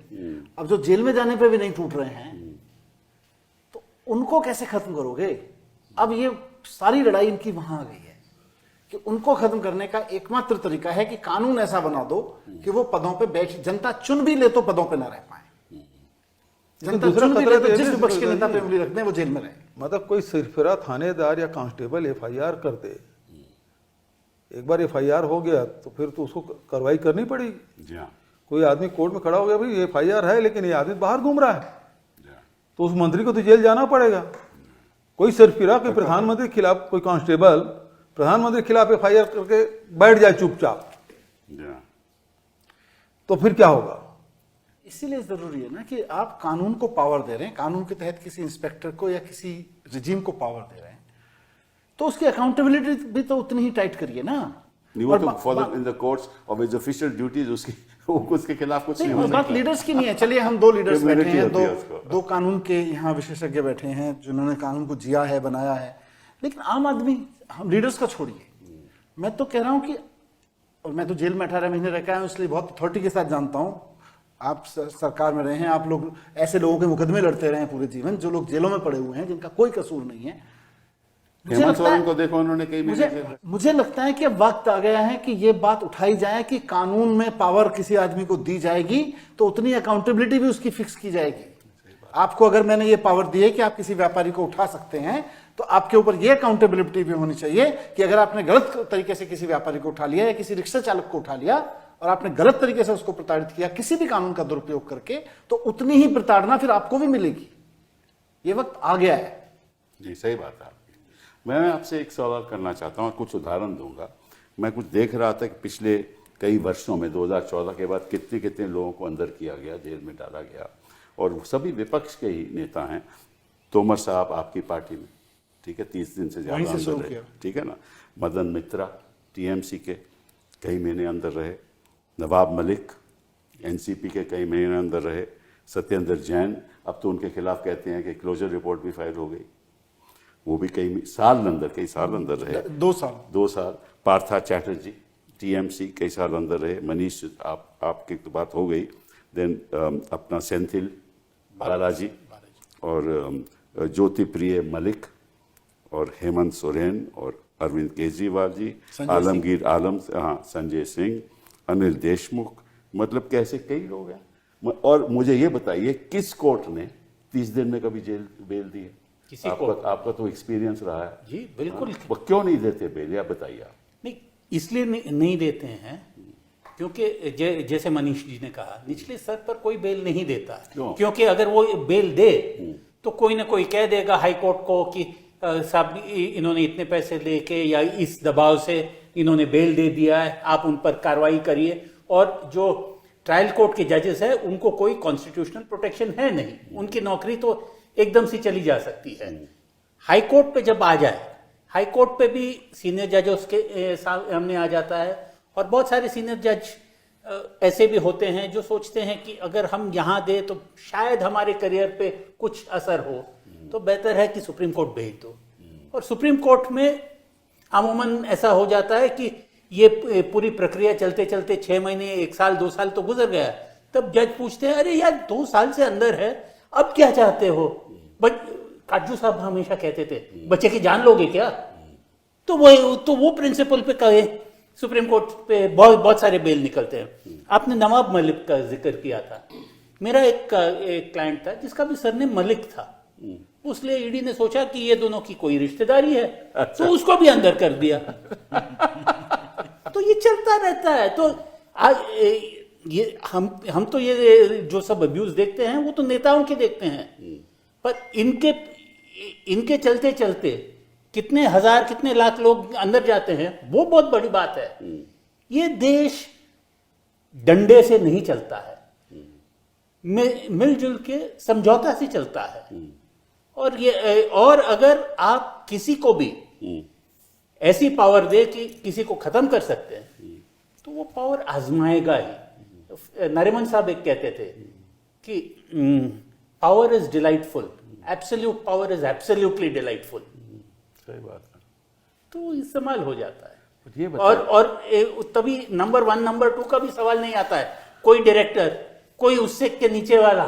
अब जो जेल में जाने पे भी नहीं टूट रहे हैं तो उनको कैसे खत्म करोगे? अब ये सारी लड़ाई इनकी वहां आ गई है कि उनको खत्म करने का एकमात्र तरीका है कि कानून ऐसा बना दो कि वो पदों पे बैठ, जनता चुन भी ले तो पदों पे ना रह पाए। जनता दूसरा चुन भी खतरा ले तो तो ये जिस भी विपक्ष के है नेता कि- पे उंगली रखते हैं वो जेल में रहे। मतलब कोई सिरफिरा थानेदार या कांस्टेबल FIR कर दे, एक बार FIR हो गया तो फिर तो उसको कार्रवाई करनी पड़ेगी। जी हाँ। कोई आदमी कोर्ट में खड़ा हो गया, भाई FIR है लेकिन ये आदमी बाहर घूम रहा है, जी हाँ। तो उस मंत्री को तो जेल जाना पड़ेगा। कोई सिरफिरा कोई प्रधानमंत्री के खिलाफ, कोई कांस्टेबल प्रधानमंत्री के खिलाफ FIR करके बैठ जाए चुपचाप, जी हाँ। तो फिर क्या होगा? इसीलिए जरूरी है ना कि आप कानून को पावर दे रहे हैं, कानून के तहत किसी इंस्पेक्टर को या किसी रिजीम को पावर दे रहे हैं, तो उसकी अकाउंटेबिलिटी भी तो उतनी ही टाइट करिए ना। नहीं, वो तो follow in the courts of his official duties, उसके खिलाफ कुछ नहीं हो नहीं, बात सकता। लीडर्स की नहीं है। चलिए हम 2 लीडर्स बैठे Immunity हैं, होती है उसको। दो कानून के यहाँ विशेषज्ञ बैठे हैं जिन्होंने कानून को जिया है, बनाया है। लेकिन आम आदमी, हम लीडर्स का छोड़िए, मैं तो कह रहा हूं कि, और मैं तो जेल में 18 महीने रह के आया हूं इसलिए बहुत अथॉरिटी के साथ जानता हूं। आप सरकार में रहे हैं, आप लोग ऐसे लोगों के मुकदमे लड़ते रहे हैं पूरे जीवन, जो लोग जेलों में पड़े हुए हैं जिनका कोई कसूर नहीं है। मुझे हेमंत लगता सोरेन है- को देखो, उन्होंने कई महीने मुझे लगता है कि अब वक्त आ गया है कि ये बात उठाई जाए कि कानून में पावर किसी आदमी को दी जाएगी तो उतनी अकाउंटेबिलिटी भी उसकी फिक्स की जाएगी। आपको अगर मैंने ये पावर दी है कि आप किसी व्यापारी को उठा सकते हैं, तो आपके ऊपर ये अकाउंटेबिलिटी भी होनी चाहिए कि अगर आपने गलत तरीके से किसी व्यापारी को उठा लिया या किसी रिक्शा चालक को उठा लिया और आपने गलत तरीके से उसको प्रताड़ित किया किसी भी कानून का दुरुपयोग करके, तो उतनी ही प्रताड़ना फिर आपको भी मिलेगी। ये वक्त आ गया है। जी, सही बात है आपकी। मैं आपसे एक सवाल करना चाहता हूँ, कुछ उदाहरण दूंगा। मैं कुछ देख रहा था कि पिछले कई वर्षों में 2014 के बाद कितने कितने लोगों को अंदर किया गया, जेल में डाला गया, और वो सभी विपक्ष के ही नेता हैं। तोमर साहब आपकी पार्टी में, ठीक है, 30 दिन से वहीं ज़्यादा से शुरू अंदर रहे, किया। ठीक है ना। मदन मित्रा TMC के कई महीने अंदर रहे, नवाब मलिक NCP के कई महीने अंदर रहे, सत्येंद्र जैन, अब तो उनके खिलाफ कहते हैं कि क्लोजर रिपोर्ट भी फाइल हो गई, वो भी कई साल अंदर रहे। 2 साल। 2 साल। पार्था चैटर्जी TMC कई साल अंदर रहे। मनीष, आपकी तो बात हो गई। देन अपना सेंथिल बालाजी और ज्योति प्रिय मलिक और हेमंत सोरेन और अरविंद केजरीवाल जी, आलमगीर आलम, हाँ, संजय सिंह, अनिल देशमुख, मतलब कैसे कई लोग हैं। और मुझे ये बताइए किस कोर्ट ने 30 दिन में कभी जेल बेल दी है? किसी आपका तो एक्सपीरियंस रहा है। जी बिल्कुल। वो क्यों नहीं देते बेल, या बताइए आप। नहीं, इसलिए नहीं देते हैं क्योंकि जैसे मनीष जी ने कहा, निचले स्तर पर कोई बेल नहीं देता। क्योंकि अगर वो बेल दे तो कोई ना कोई कह देगा हाई कोर्ट को कि साहब इन्होंने इतने पैसे लेके या इस दबाव से इन्होंने बेल दे दिया है, आप उन पर कार्रवाई करिए। और जो ट्रायल कोर्ट के जजेस है उनको कोई कॉन्स्टिट्यूशनल प्रोटेक्शन है नहीं, उनकी नौकरी तो एकदम से चली जा सकती है। हाई कोर्ट पे जब आ जाए, हाई कोर्ट पे भी सीनियर जज के सामने आ जाता है, और बहुत सारे सीनियर जज ऐसे भी होते हैं जो सोचते हैं कि अगर हम यहाँ दे तो शायद हमारे करियर पे कुछ असर हो, तो बेहतर है कि सुप्रीम कोर्ट भेज दो। और सुप्रीम कोर्ट में अमूमन ऐसा हो जाता है कि ये पूरी प्रक्रिया चलते चलते 6 महीने, 1 साल, 2 साल तो गुजर गया, तब जज पूछते हैं अरे यार 2 साल से अंदर है, अब क्या चाहते हो? बट काजू साहब हमेशा कहते थे बच्चे की जान लोगे क्या? तो वो प्रिंसिपल पे कहे सुप्रीम कोर्ट पे बहुत सारे बेल निकलते हैं। आपने नवाब मलिक का जिक्र किया था। मेरा एक क्लाइंट था जिसका भी सरनेम मलिक था, उसलिए ईडी ने सोचा कि ये दोनों की कोई रिश्तेदारी है, तो उसको भी अंदर कर दिया। तो ये चलता रहता है। तो आज ये हम तो ये जो सब अब्यूज देखते हैं वो तो नेताओं के देखते हैं, पर इनके चलते चलते कितने हजार कितने लाख लोग अंदर जाते हैं, वो बहुत बड़ी बात है। ये देश डंडे से नहीं चलता है, मिलजुल के समझौता से चलता है। और अगर आप किसी को भी ऐसी पावर दे कि किसी को खत्म कर सकते हैं, तो वो पावर आजमाएगा ही। नरिमन साहब एक कहते थे कि power is delightful, absolute power is absolutely delightful. सही बात है। तो इस्तेमाल हो जाता है। ये और तभी नंबर 1 नंबर 2 का भी सवाल नहीं आता है। कोई डायरेक्टर, कोई उससे के नीचे वाला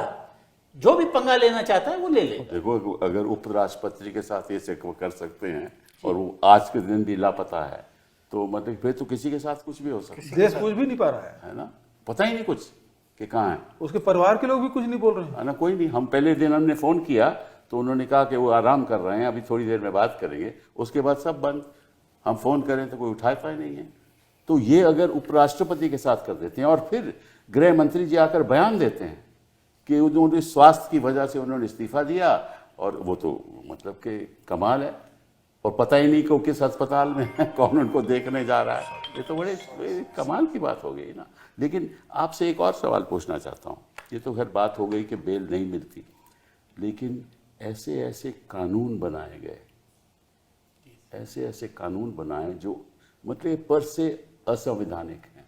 जो भी पंगा लेना चाहता है वो ले ले। देखो, अगर उपराष्ट्रपति के साथ ये कर सकते हैं और वो आज के दिन भी लापता है, तो मतलब फिर तो किसी के साथ कुछ भी हो सकता है। देश कुछ भी नहीं पा रहा है ना, पता ही नहीं कुछ कि कहाँ है। उसके परिवार के लोग भी कुछ नहीं बोल रहे हैं। है ना, कोई नहीं। हम पहले दिन हमने फोन किया तो उन्होंने कहा कि वो आराम कर रहे हैं, अभी थोड़ी देर में बात करेंगे। उसके बाद सब बंद। हम फोन करें तो कोई उठाता ही नहीं है। तो ये अगर उपराष्ट्रपति के साथ कर देते हैं और फिर गृह मंत्री जी आकर बयान देते हैं कि उन्होंने स्वास्थ्य की वजह से उन्होंने इस्तीफा दिया, और वो तो मतलब कि कमाल है। और पता ही नहीं कि वो किस अस्पताल में है, कौन उनको देखने जा रहा है। ये तो बड़े कमाल की बात हो गई ना। लेकिन आपसे एक और सवाल पूछना चाहता हूँ। ये तो खैर बात हो गई कि बेल नहीं मिलती, लेकिन ऐसे ऐसे कानून बनाए गए, ऐसे ऐसे कानून बनाए जो मतलब पर से असंवैधानिक हैं,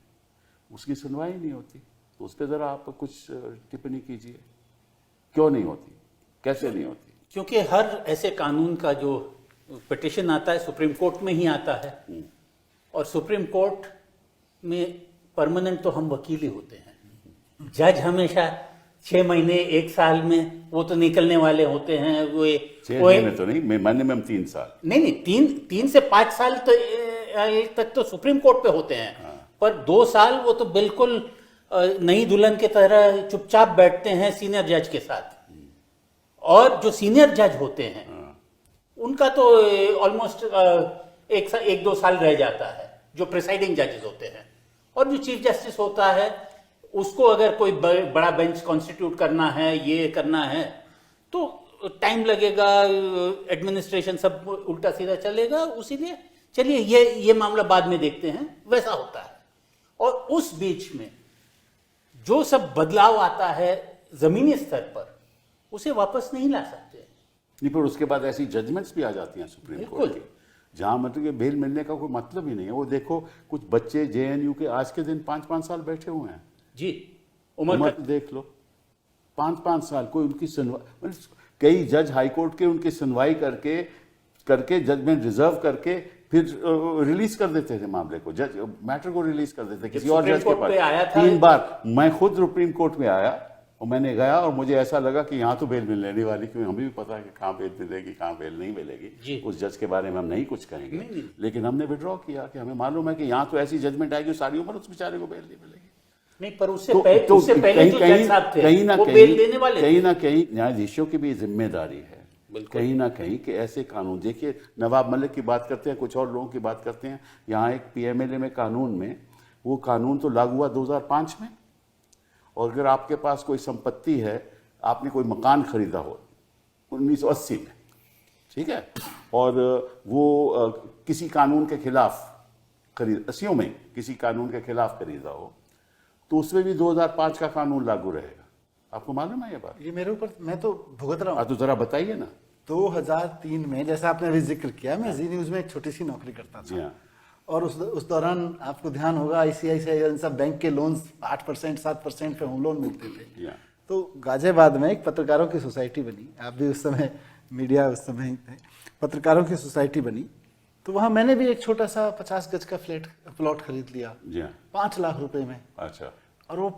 उसकी सुनवाई नहीं होती। तो उस पर ज़रा आप कुछ टिप्पणी कीजिए, क्यों नहीं होती, कैसे नहीं होती? क्योंकि हर ऐसे कानून का जो पिटिशन आता है सुप्रीम कोर्ट में ही आता है, और सुप्रीम कोर्ट में परमानेंट तो हम वकील ही होते हैं। जज हमेशा 6 महीने 1 साल में वो तो निकलने वाले होते हैं। वो 6 महीने तो नहीं, मिनिमम 3 साल। नहीं, 3 से 5 साल तो तक तो सुप्रीम कोर्ट पे होते हैं। पर 2 साल वो तो बिल्कुल नई दुल्हन की तरह चुपचाप बैठते हैं सीनियर जज के साथ। और जो सीनियर जज होते हैं उनका तो ऑलमोस्ट 1-2 साल रह जाता है, जो प्रिसाइडिंग जजेस होते हैं। और जो चीफ जस्टिस होता है उसको अगर कोई बड़ा बेंच कॉन्स्टिट्यूट करना है, ये करना है, तो टाइम लगेगा, एडमिनिस्ट्रेशन सब उल्टा सीधा चलेगा। उसीलिए चलिए ये मामला बाद में देखते हैं, वैसा होता है। और उस बीच में जो सब बदलाव आता है जमीनी स्तर पर, उसे वापस नहीं ला सकते। नहीं, पर उसके बाद ऐसी जजमेंट्स भी आ जाती हैं सुप्रीम कोर्ट की, जहाँ मतलब कि बेल मिलने का कोई मतलब ही नहीं है। वो देखो, कुछ बच्चे जेएनयू के आज के दिन 5-5 साल बैठे हुए हैं जी। उम्र देख लो, 5-5 साल कोई उनकी सुनवाई। कई जज हाईकोर्ट के उनकी सुनवाई करके जजमेंट रिजर्व करके फिर रिलीज कर देते थे मामले को, जज मैटर को रिलीज कर देते किसी और जज के पास। 3 बार मैं खुद सुप्रीम कोर्ट में आया और मैंने गया, और मुझे ऐसा लगा कि यहाँ तो बेल मिलने नहीं वाली, क्योंकि हमें भी पता है कि कहाँ बेल मिलेगी, कहाँ बेल नहीं मिलेगी। उस जज के बारे में हम नहीं कुछ कहेंगे, लेकिन हमने विड्रॉ किया कि हमें मालूम है कि यहाँ तो ऐसी जजमेंट आएगी सारी उम्र उस बेचारे को बेल नहीं मिलेगी। नहीं, पर उससे तो पहले कहीं जो कहीं जज साहब थे कहीं ना वो बेल देने कहीं वाले कहीं ना कहीं न्यायाधीशों की भी जिम्मेदारी है कहीं ना कहीं कि ऐसे कानून, देखिए नवाब मलिक की बात करते हैं, कुछ और लोगों की बात करते हैं, यहाँ एक पीएमएलए में कानून में, वो कानून तो लागू हुआ 2005 में, और अगर आपके पास कोई संपत्ति है, आपने कोई मकान खरीदा हो 1980 में, ठीक है, और वो किसी कानून के खिलाफ खरीद 80 में किसी कानून के खिलाफ खरीदा हो, तो उसमें भी 2005 का कानून लागू रहेगा। आपको मालूम है ये बात? ये मेरे ऊपर, मैं तो भुगत रहा हूँ। तो जरा बताइए ना। 2003 में, जैसा आपने अभी जिक्र किया, मैं जी न्यूज में एक छोटी सी नौकरी करता जी था, हाँ। और उस दौरान आपको ध्यान होगा आईसीआईसीआई इन सब बैंक के लोन्स 8% 7% पे होम लोन मिलते थे। जी हाँ। तो गाजियाबाद में एक पत्रकारों की सोसाइटी बनी, आप भी उस समय मीडिया उस समय ही थे, पत्रकारों की सोसाइटी बनी, तो वहाँ मैंने भी एक छोटा सा 50 गज का प्लॉट खरीद लिया जी हाँ। 5 लाख रुपए में। अच्छा। और वो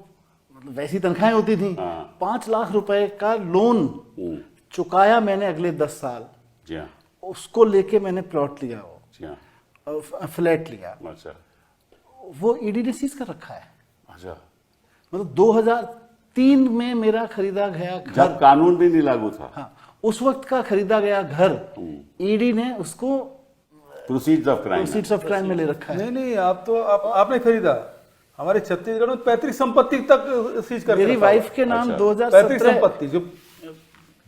मतलब वैसी तनख्वाहें होती थी। हाँ। 5 लाख रुपए का लोन चुकाया मैंने अगले 10 साल, जी हाँ। उसको लेके मैंने प्लॉट लिया, वो जी हाँ। फ्लैट लिया, अच्छा। वो ईडी ने सीज कर रखा है। अच्छा। मतलब 2003 में मेरा खरीदा गया घर, जब कानून भी नहीं लागू था। हाँ, उस वक्त का खरीदा गया घर ईडी ने उसको proceeds of crime. Proceeds of crime में ले रखा है। नहीं नहीं, आपने खरीदा, हमारे छत्तीसगढ़ में पैतृक संपत्ति तक सीज कर मेरी वाइफ के नाम अच्छा। 2017 पैतृक संपत्ति जो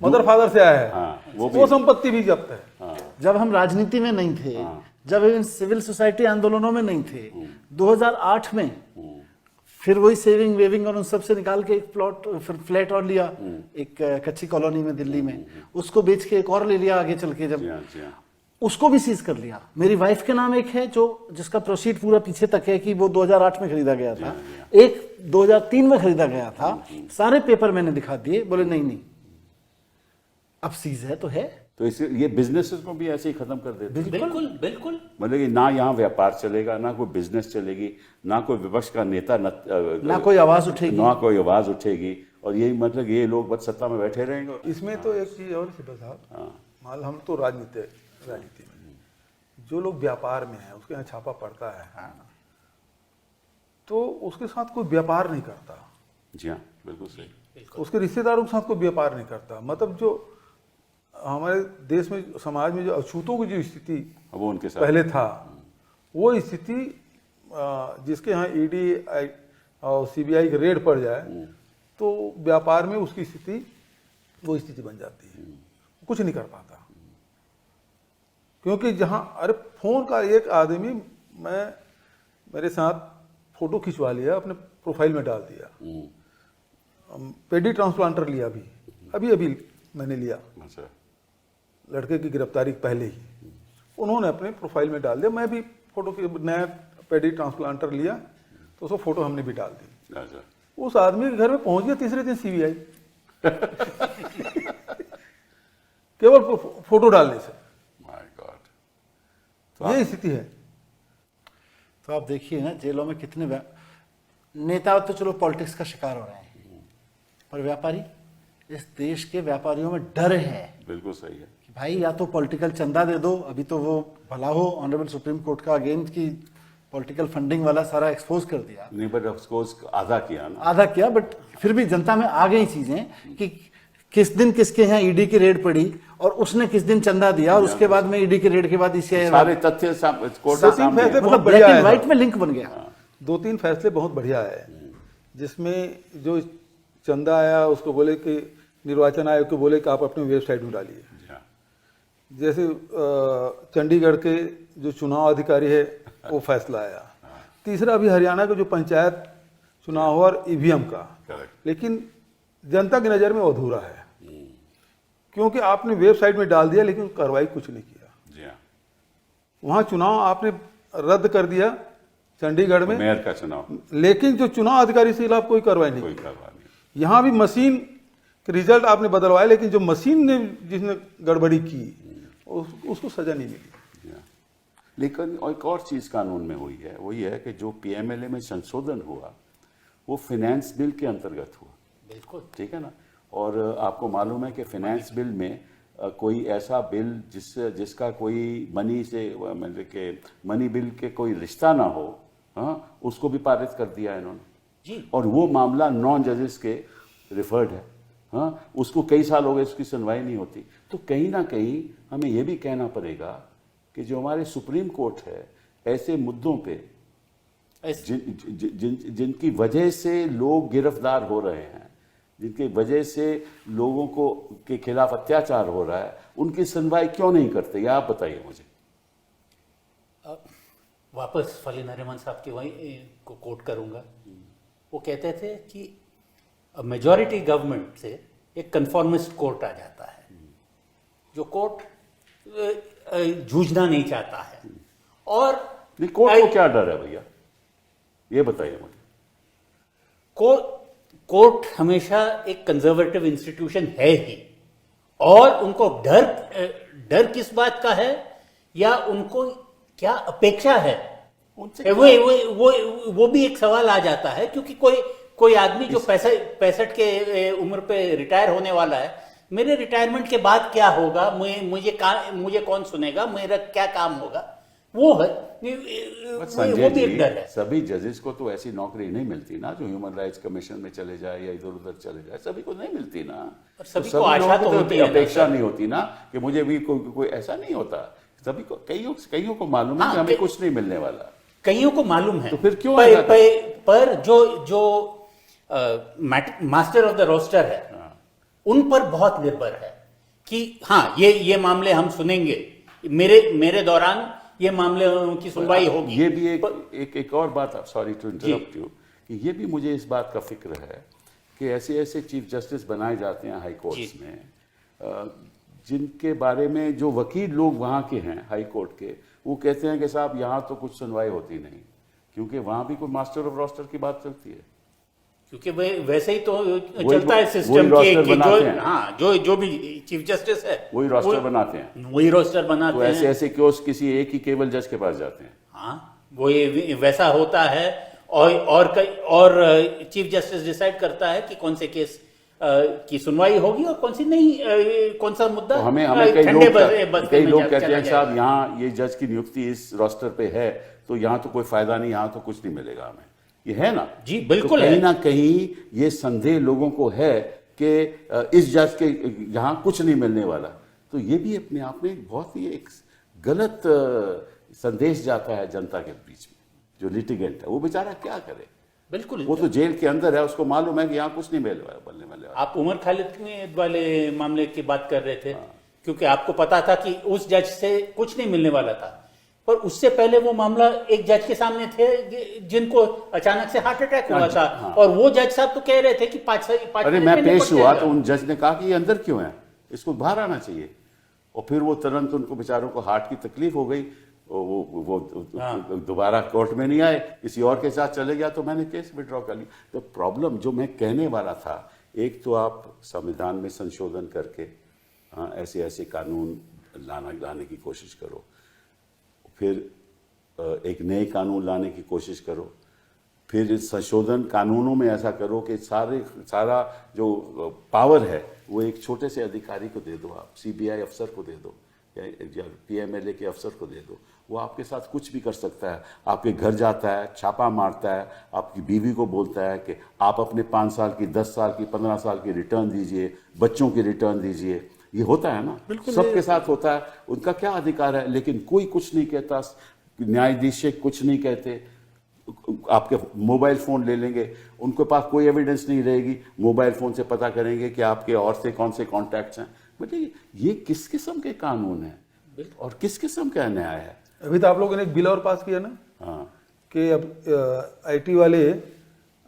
मदर फादर से आया है, हाँ, वो संपत्ति भी जब्त है। जब हम राजनीति में नहीं थे, जब इन सिविल सोसाइटी आंदोलनों में नहीं थे, 2008 में फिर वही सेविंग वेविंग और उन सब से निकाल के एक फ्लैट और लिया, एक कच्ची कॉलोनी में दिल्ली में, उसको बेच के एक और ले लिया आगे चल के, जब जी हाँ, जी हाँ। उसको भी सीज कर लिया। मेरी वाइफ के नाम एक है जो जिसका प्रोसीड पूरा पीछे तक है कि वो 2008 में खरीदा गया था, एक 2003 में खरीदा गया था, सारे पेपर मैंने दिखा दिए, बोले नहीं नहीं अब सीज है तो है। तो इसे ये बिजनेसेस को भी ऐसे ही खत्म कर देते हैं। बिल्कुल बिल्कुल। मतलब कि ना यहाँ व्यापार चलेगा, ना कोई बिजनेस चलेगी, ना कोई विपक्ष का नेता, ना कोई आवाज उठेगी, ना कोई आवाज उठेगी, और यही मतलब ये लोग बस सत्ता में बैठे रहेंगे। इसमें तो एक चीज और सिब्बल साहब, मान हम तो राजनीति में, जो लोग व्यापार में हैं उसके यहाँ छापा पड़ता है, तो उसके साथ कोई व्यापार नहीं करता। जी हाँ, बिल्कुल सही। उसके रिश्तेदारों के साथ कोई व्यापार नहीं करता। मतलब जो हमारे देश में, समाज में जो अछूतों की जो स्थिति वो उनके साथ पहले था, वो स्थिति जिसके यहाँ ईडी और सीबीआई के रेड पड़ जाए तो व्यापार में उसकी स्थिति, वो स्थिति बन जाती है, कुछ नहीं कर पाता। क्योंकि जहाँ, अरे फोन का एक आदमी, मेरे साथ फोटो खिंचवा लिया, अपने प्रोफाइल में डाल दिया, पेडी ट्रांसप्लांटर लिया, अभी मैंने लिया, अच्छा। लड़के की गिरफ्तारी पहले ही उन्होंने अपने प्रोफाइल में डाल दिया। मैं भी फोटो की नया पेडी ट्रांसप्लांटर लिया तो उसको फोटो हमने भी डाल दी। अच्छा। उस आदमी के घर में पहुंच गया तीसरे दिन सीबीआई केवल फोटो डालने से। My God. ये स्थिति है। तो आप देखिए ना, जेलों में कितने नेता तो चलो पॉलिटिक्स का शिकार हो रहे हैं, पर व्यापारी, इस देश के व्यापारियों में डर है। बिल्कुल सही है कि भाई या तो पॉलिटिकल चंदा दे दो, अभी तो वो भला हो ऑनरेबल सुप्रीम कोर्ट का अगेंस्ट की पॉलिटिकल फंडिंग वाला सारा एक्सपोज कर दिया, नहीं, बट ऑफकोर्स आधा किया ना, आधा किया, बट फिर भी जनता में आ गई चीजें कि किस दिन किसके यहाँ ईडी की रेड पड़ी और उसने किस दिन चंदा दिया, और उसके बाद में ईडी की रेड के बाद ईसीआई सारे तथ्य कोर्ट के सामने फैसले हैं। बहुत मतलब बढ़िया ब्लैक एंड है। व्हाइट में लिंक बन गया। 2-3 फैसले बहुत बढ़िया है, जिसमें जो चंदा आया उसको बोले कि निर्वाचन आयोग को बोले कि आप अपने वेबसाइट में डालिए। जी हाँ। जैसे चंडीगढ़ के जो चुनाव अधिकारी है वो फैसला आया। तीसरा अभी हरियाणा का जो पंचायत चुनाव हुआ और ईवीएम का, करेक्ट। लेकिन जनता की नज़र में वो अधूरा है, क्योंकि आपने वेबसाइट में डाल दिया लेकिन कार्रवाई कुछ नहीं किया। जी हाँ। वहाँ चुनाव आपने रद्द कर दिया चंडीगढ़ में, मेयर का चुनाव, लेकिन जो चुनाव अधिकारी से खिलाफ कोई कार्रवाई नहीं कोई की। कार्रवाई नहीं। यहाँ भी मशीन के रिजल्ट आपने बदलवाए, लेकिन जो मशीन ने जिसने गड़बड़ी की उसको सजा नहीं मिली। जी हाँ। लेकिन एक और चीज़ कानून में हुई है, वही है कि जो पीएमएलए में संशोधन हुआ वो फाइनेंस बिल के अंतर्गत हुआ। बिल्कुल। ठीक है ना। और आपको मालूम है कि फाइनेंस बिल में कोई ऐसा बिल जिसका कोई मनी से, मतलब के मनी बिल के कोई रिश्ता ना हो, हाँ, उसको भी पारित कर दिया इन्होंने। जी। और वो मामला 9 जजेस के रिफर्ड है। हाँ, उसको कई साल हो गए, उसकी सुनवाई नहीं होती। तो कहीं ना कहीं हमें ये भी कहना पड़ेगा कि जो हमारे सुप्रीम कोर्ट है, ऐसे मुद्दों पे जिनकी वजह से लोग गिरफ्तार हो रहे हैं, जिनकी वजह से लोगों को के खिलाफ अत्याचार हो रहा है, उनकी सुनवाई क्यों नहीं करते? ये आप बताइए मुझे। वापस फली नरिमन साहब की वही को कोट करूंगा। वो कहते थे कि मेजॉरिटी गवर्नमेंट से एक कन्फॉर्मिस्ट कोर्ट आ जाता है, जो कोर्ट जूझना नहीं चाहता है। और नहीं, कोर्ट को क्या डर है भैया, ये बताइए मुझे। कोर्ट हमेशा एक कंजर्वेटिव इंस्टीट्यूशन है ही, और उनको डर किस बात का है, या उनको क्या अपेक्षा है उनसे, वो भी एक सवाल आ जाता है। क्योंकि कोई आदमी जो 65 के उम्र पे रिटायर होने वाला है, मेरे रिटायरमेंट के बाद क्या होगा, मुझे कौन सुनेगा, मेरा क्या काम होगा, वो है, वो भी एक डर है। सभी जजेस को तो ऐसी नौकरी नहीं मिलती ना, जो ह्यूमन राइट्स कमीशन में चले जाए या इधर उधर चले जाए, सभी को नहीं मिलती ना। सभी को आशा तो होती है, अपेक्षा नहीं होती ना कि मुझे भी कोई ऐसा नहीं होता। सभी को, कईयों को मालूम है कि हमें कुछ नहीं मिलने वाला, कईयों को मालूम है। तो फिर क्यों पर जो मास्टर ऑफ द रोस्टर है, उन पर बहुत निर्भर है कि हाँ, ये मामले हम सुनेंगे, मेरे दौरान ये मामले की सुनवाई होगी। ये भी एक और बात, सॉरी टू इंटरप्ट यू, कि ये भी मुझे इस बात का फिक्र है कि ऐसे चीफ जस्टिस बनाए जाते हैं हाई कोर्ट्स में, जिनके बारे में जो वकील लोग वहाँ के हैं हाई कोर्ट के, वो कहते हैं कि साहब यहाँ तो कुछ सुनवाई होती नहीं, क्योंकि वहाँ भी कोई मास्टर ऑफ रोस्टर की बात चलती है। क्योंकि वैसे ही तो चलता है सिस्टम कि जो भी चीफ जस्टिस है वही रोस्टर बनाते हैं, वही रोस्टर बनाते हैं। हैं। ऐसे केस किसी एक ही केवल जज के पास जाते हैं। हाँ, वो वैसा होता है। और चीफ जस्टिस डिसाइड करता है कि कौन से केस की सुनवाई होगी और कौन सी नहीं, कौन सा मुद्दा। तो हमें कई लोग कहते हैं साहब यहाँ ये जज की नियुक्ति इस रोस्टर पे है, तो यहाँ तो कोई फायदा नहीं, यहाँ तो कुछ नहीं मिलेगा हमें। ये है ना जी, बिल्कुल तो कहीं है। ना कहीं ये संदेह लोगों को है कि इस जज के यहाँ कुछ नहीं मिलने वाला। तो ये भी अपने आप में एक बहुत ही एक गलत संदेश जाता है जनता के बीच में। जो लिटिगेंट है वो बेचारा क्या करे, बिल्कुल, वो तो जेल के अंदर है, उसको मालूम है कि यहाँ कुछ नहीं मिलने वाला। आप उमर खालिद वाले मामले की बात कर रहे थे, क्योंकि आपको पता था कि उस जज से कुछ नहीं मिलने वाला था, पर उससे पहले वो मामला एक जज के सामने थे जिनको अचानक से हार्ट अटैक हुआ था। और वो जज साहब तो कह रहे थे कि 5 अरे मैं पेश हुआ तो उन जज ने कहा कि ये अंदर क्यों है, इसको बाहर आना चाहिए। और फिर वो तुरंत उनको बेचारों को हार्ट की तकलीफ हो गई, वो दोबारा कोर्ट में नहीं आए, किसी और के साथ चले गया, तो मैंने केस विड्रॉ कर ली। तो प्रॉब्लम जो मैं कहने वाला था, एक तो आप संविधान में संशोधन करके ऐसे कानून लाने की कोशिश करो, फिर एक नए कानून लाने की कोशिश करो, फिर इस संशोधन कानूनों में ऐसा करो कि सारा जो पावर है वो एक छोटे से अधिकारी को दे दो, आप सीबीआई अफसर को दे दो या पीएमएलए के अफसर को दे दो। वो आपके साथ कुछ भी कर सकता है, आपके घर जाता है, छापा मारता है, आपकी बीवी को बोलता है कि आप अपने 5 साल की, 10 साल की, 15 साल की रिटर्न दीजिए, बच्चों की रिटर्न दीजिए। ये होता है ना, सबके साथ होता है। उनका क्या अधिकार है, लेकिन कोई कुछ नहीं कहता, न्यायाधीश कुछ नहीं कहते। आपके मोबाइल फोन ले लेंगे, उनके पास कोई एविडेंस नहीं रहेगी, मोबाइल फोन से पता करेंगे कि आपके और से कौन से कॉन्टैक्ट्स हैं। बेटे ये किस किस्म के कानून है और किस किस्म का न्याय है? अभी तो आप लोगों ने एक बिल और पास किया ना, हाँ, कि अब आईटी वाले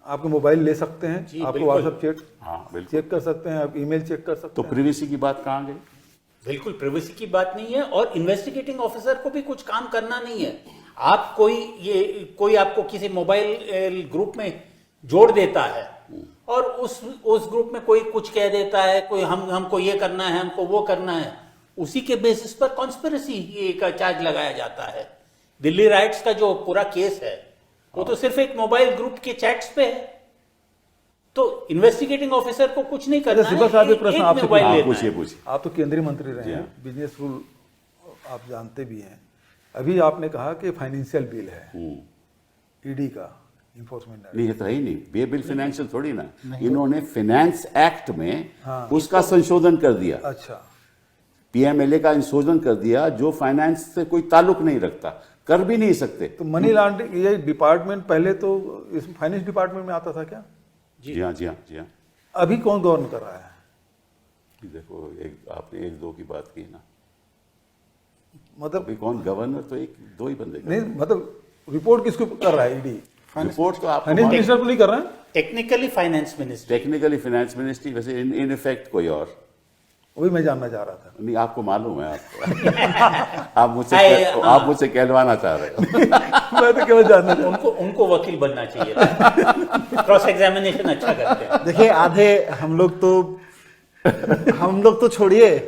आपके मोबाइल ले सकते हैं, आपको व्हाट्सएप चेक कर सकते हैं, आप ईमेल चेक कर सकते तो हैं। प्रिवेसी की बात कहाँ गई? बिल्कुल प्रिवेसी की बात नहीं है, और इन्वेस्टिगेटिंग ऑफिसर को भी कुछ काम करना नहीं है। आप कोई आपको किसी मोबाइल ग्रुप में जोड़ देता है और उस ग्रुप में कोई कुछ कह देता है, कोई हमको ये करना है, हमको वो करना है, उसी के बेसिस पर कॉन्स्पिरेसी का चार्ज लगाया जाता है। दिल्ली राइट्स का जो पूरा केस है वो तो सिर्फ एक मोबाइल ग्रुप के चैट्स पे है। तो इन्वेस्टिगेटिंग ऑफिसर को कुछ नहीं करना है, सिब्बल साहब एक प्रश्न आपसे पूछिए। आप तो केंद्रीय मंत्री रहे हैं, बिजनेस रूल आप जानते भी हैं। अभी आपने कहा कि फाइनेंशियल बिल है ईडी का, इन्फोर्समेंट डायरेक्टर। नहीं, ये तो है ही नहीं, बे बिल फाइनेंशियल थोड़ी ना, इन्होंने फाइनेंस एक्ट में उसका संशोधन कर दिया, अच्छा, पीएमएलए का संशोधन कर दिया, जो फाइनेंस से कोई ताल्लुक नहीं रखता, कर भी नहीं सकते। तो मनी लॉन्ड्रिंग ये डिपार्टमेंट पहले तो इस फाइनेंस डिपार्टमेंट में आता था क्या? जी हाँ, जी हाँ, जी हाँ। अभी कौन गवर्न कर रहा है? देखो, आपने 1-2 की बात की ना, मतलब अभी कौन गवर्नर, तो 1-2 ही बंदे कर नहीं, मतलब रिपोर्ट किसको कर रहा है? ईडी रिपोर्ट तो आपको फाइनेंस मिनिस्टर को नहीं कर रहा है? Technically finance minister, technically finance ministry, वैसे इन इफेक्ट कोई और वही मैं जानना चाह रहा था। नहीं, आपको मालूम है आपको। आप मुझसे कहलवाना चाह रहे हो। मैं तो केवल जानना चाह उनको वकील बनना चाहिए था। क्रॉस एग्जामिनेशन अच्छा करते हैं। देखिए, आधे हम लोग तो छोड़िए,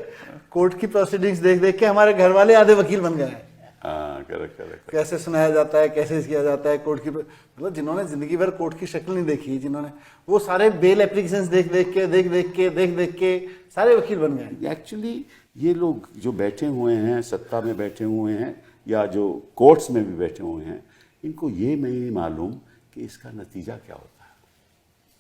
कोर्ट की प्रोसीडिंग्स देख देख के हमारे घर वाले आधे वकील बन गए हैं। हाँ, करेक्ट। कैसे सुनाया जाता है, कैसे किया जाता है कोर्ट की, मतलब जिन्होंने जिंदगी भर कोर्ट की शक्ल नहीं देखी, जिन्होंने वो सारे बेल एप्लीकेशंस देख देख के सारे वकील बन गए। एक्चुअली ये लोग जो बैठे हुए हैं, सत्ता में बैठे हुए हैं या जो कोर्ट्स में भी बैठे हुए हैं, इनको ये नहीं मालूम कि इसका नतीजा क्या होता है,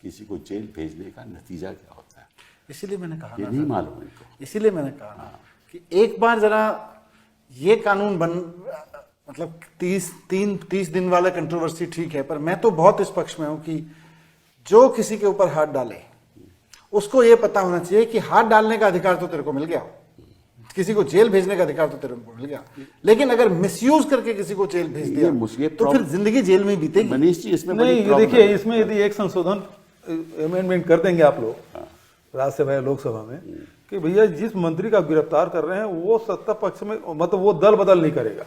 किसी को जेल भेजने का नतीजा क्या होता है, इसीलिए मैंने कहा ये ना नहीं सर, मालूम इनको। इसीलिए मैंने कहा ना कि एक बार जरा ये कानून मतलब 30 दिन वाला कंट्रोवर्सी ठीक है, पर मैं तो बहुत इस पक्ष में हूं कि जो किसी के ऊपर हाथ डाले उसको ये पता होना चाहिए कि हाथ डालने का अधिकार तो तेरे को मिल गया, किसी को जेल भेजने का अधिकार तो तेरे को मिल गया, लेकिन अगर मिसयूज करके किसी को जेल भेज दिया तो फिर जिंदगी जेल में ही बीतेगी। मनीष जी, इसमें नहीं, ये देखिए, इसमें यदि एक संशोधन अमेंडमेंट कर देंगे आप लोग राज्यसभा या लोकसभा में कि भैया जिस मंत्री का गिरफ्तार कर रहे हैं वो सत्ता पक्ष में, मतलब वो दल बदल नहीं करेगा,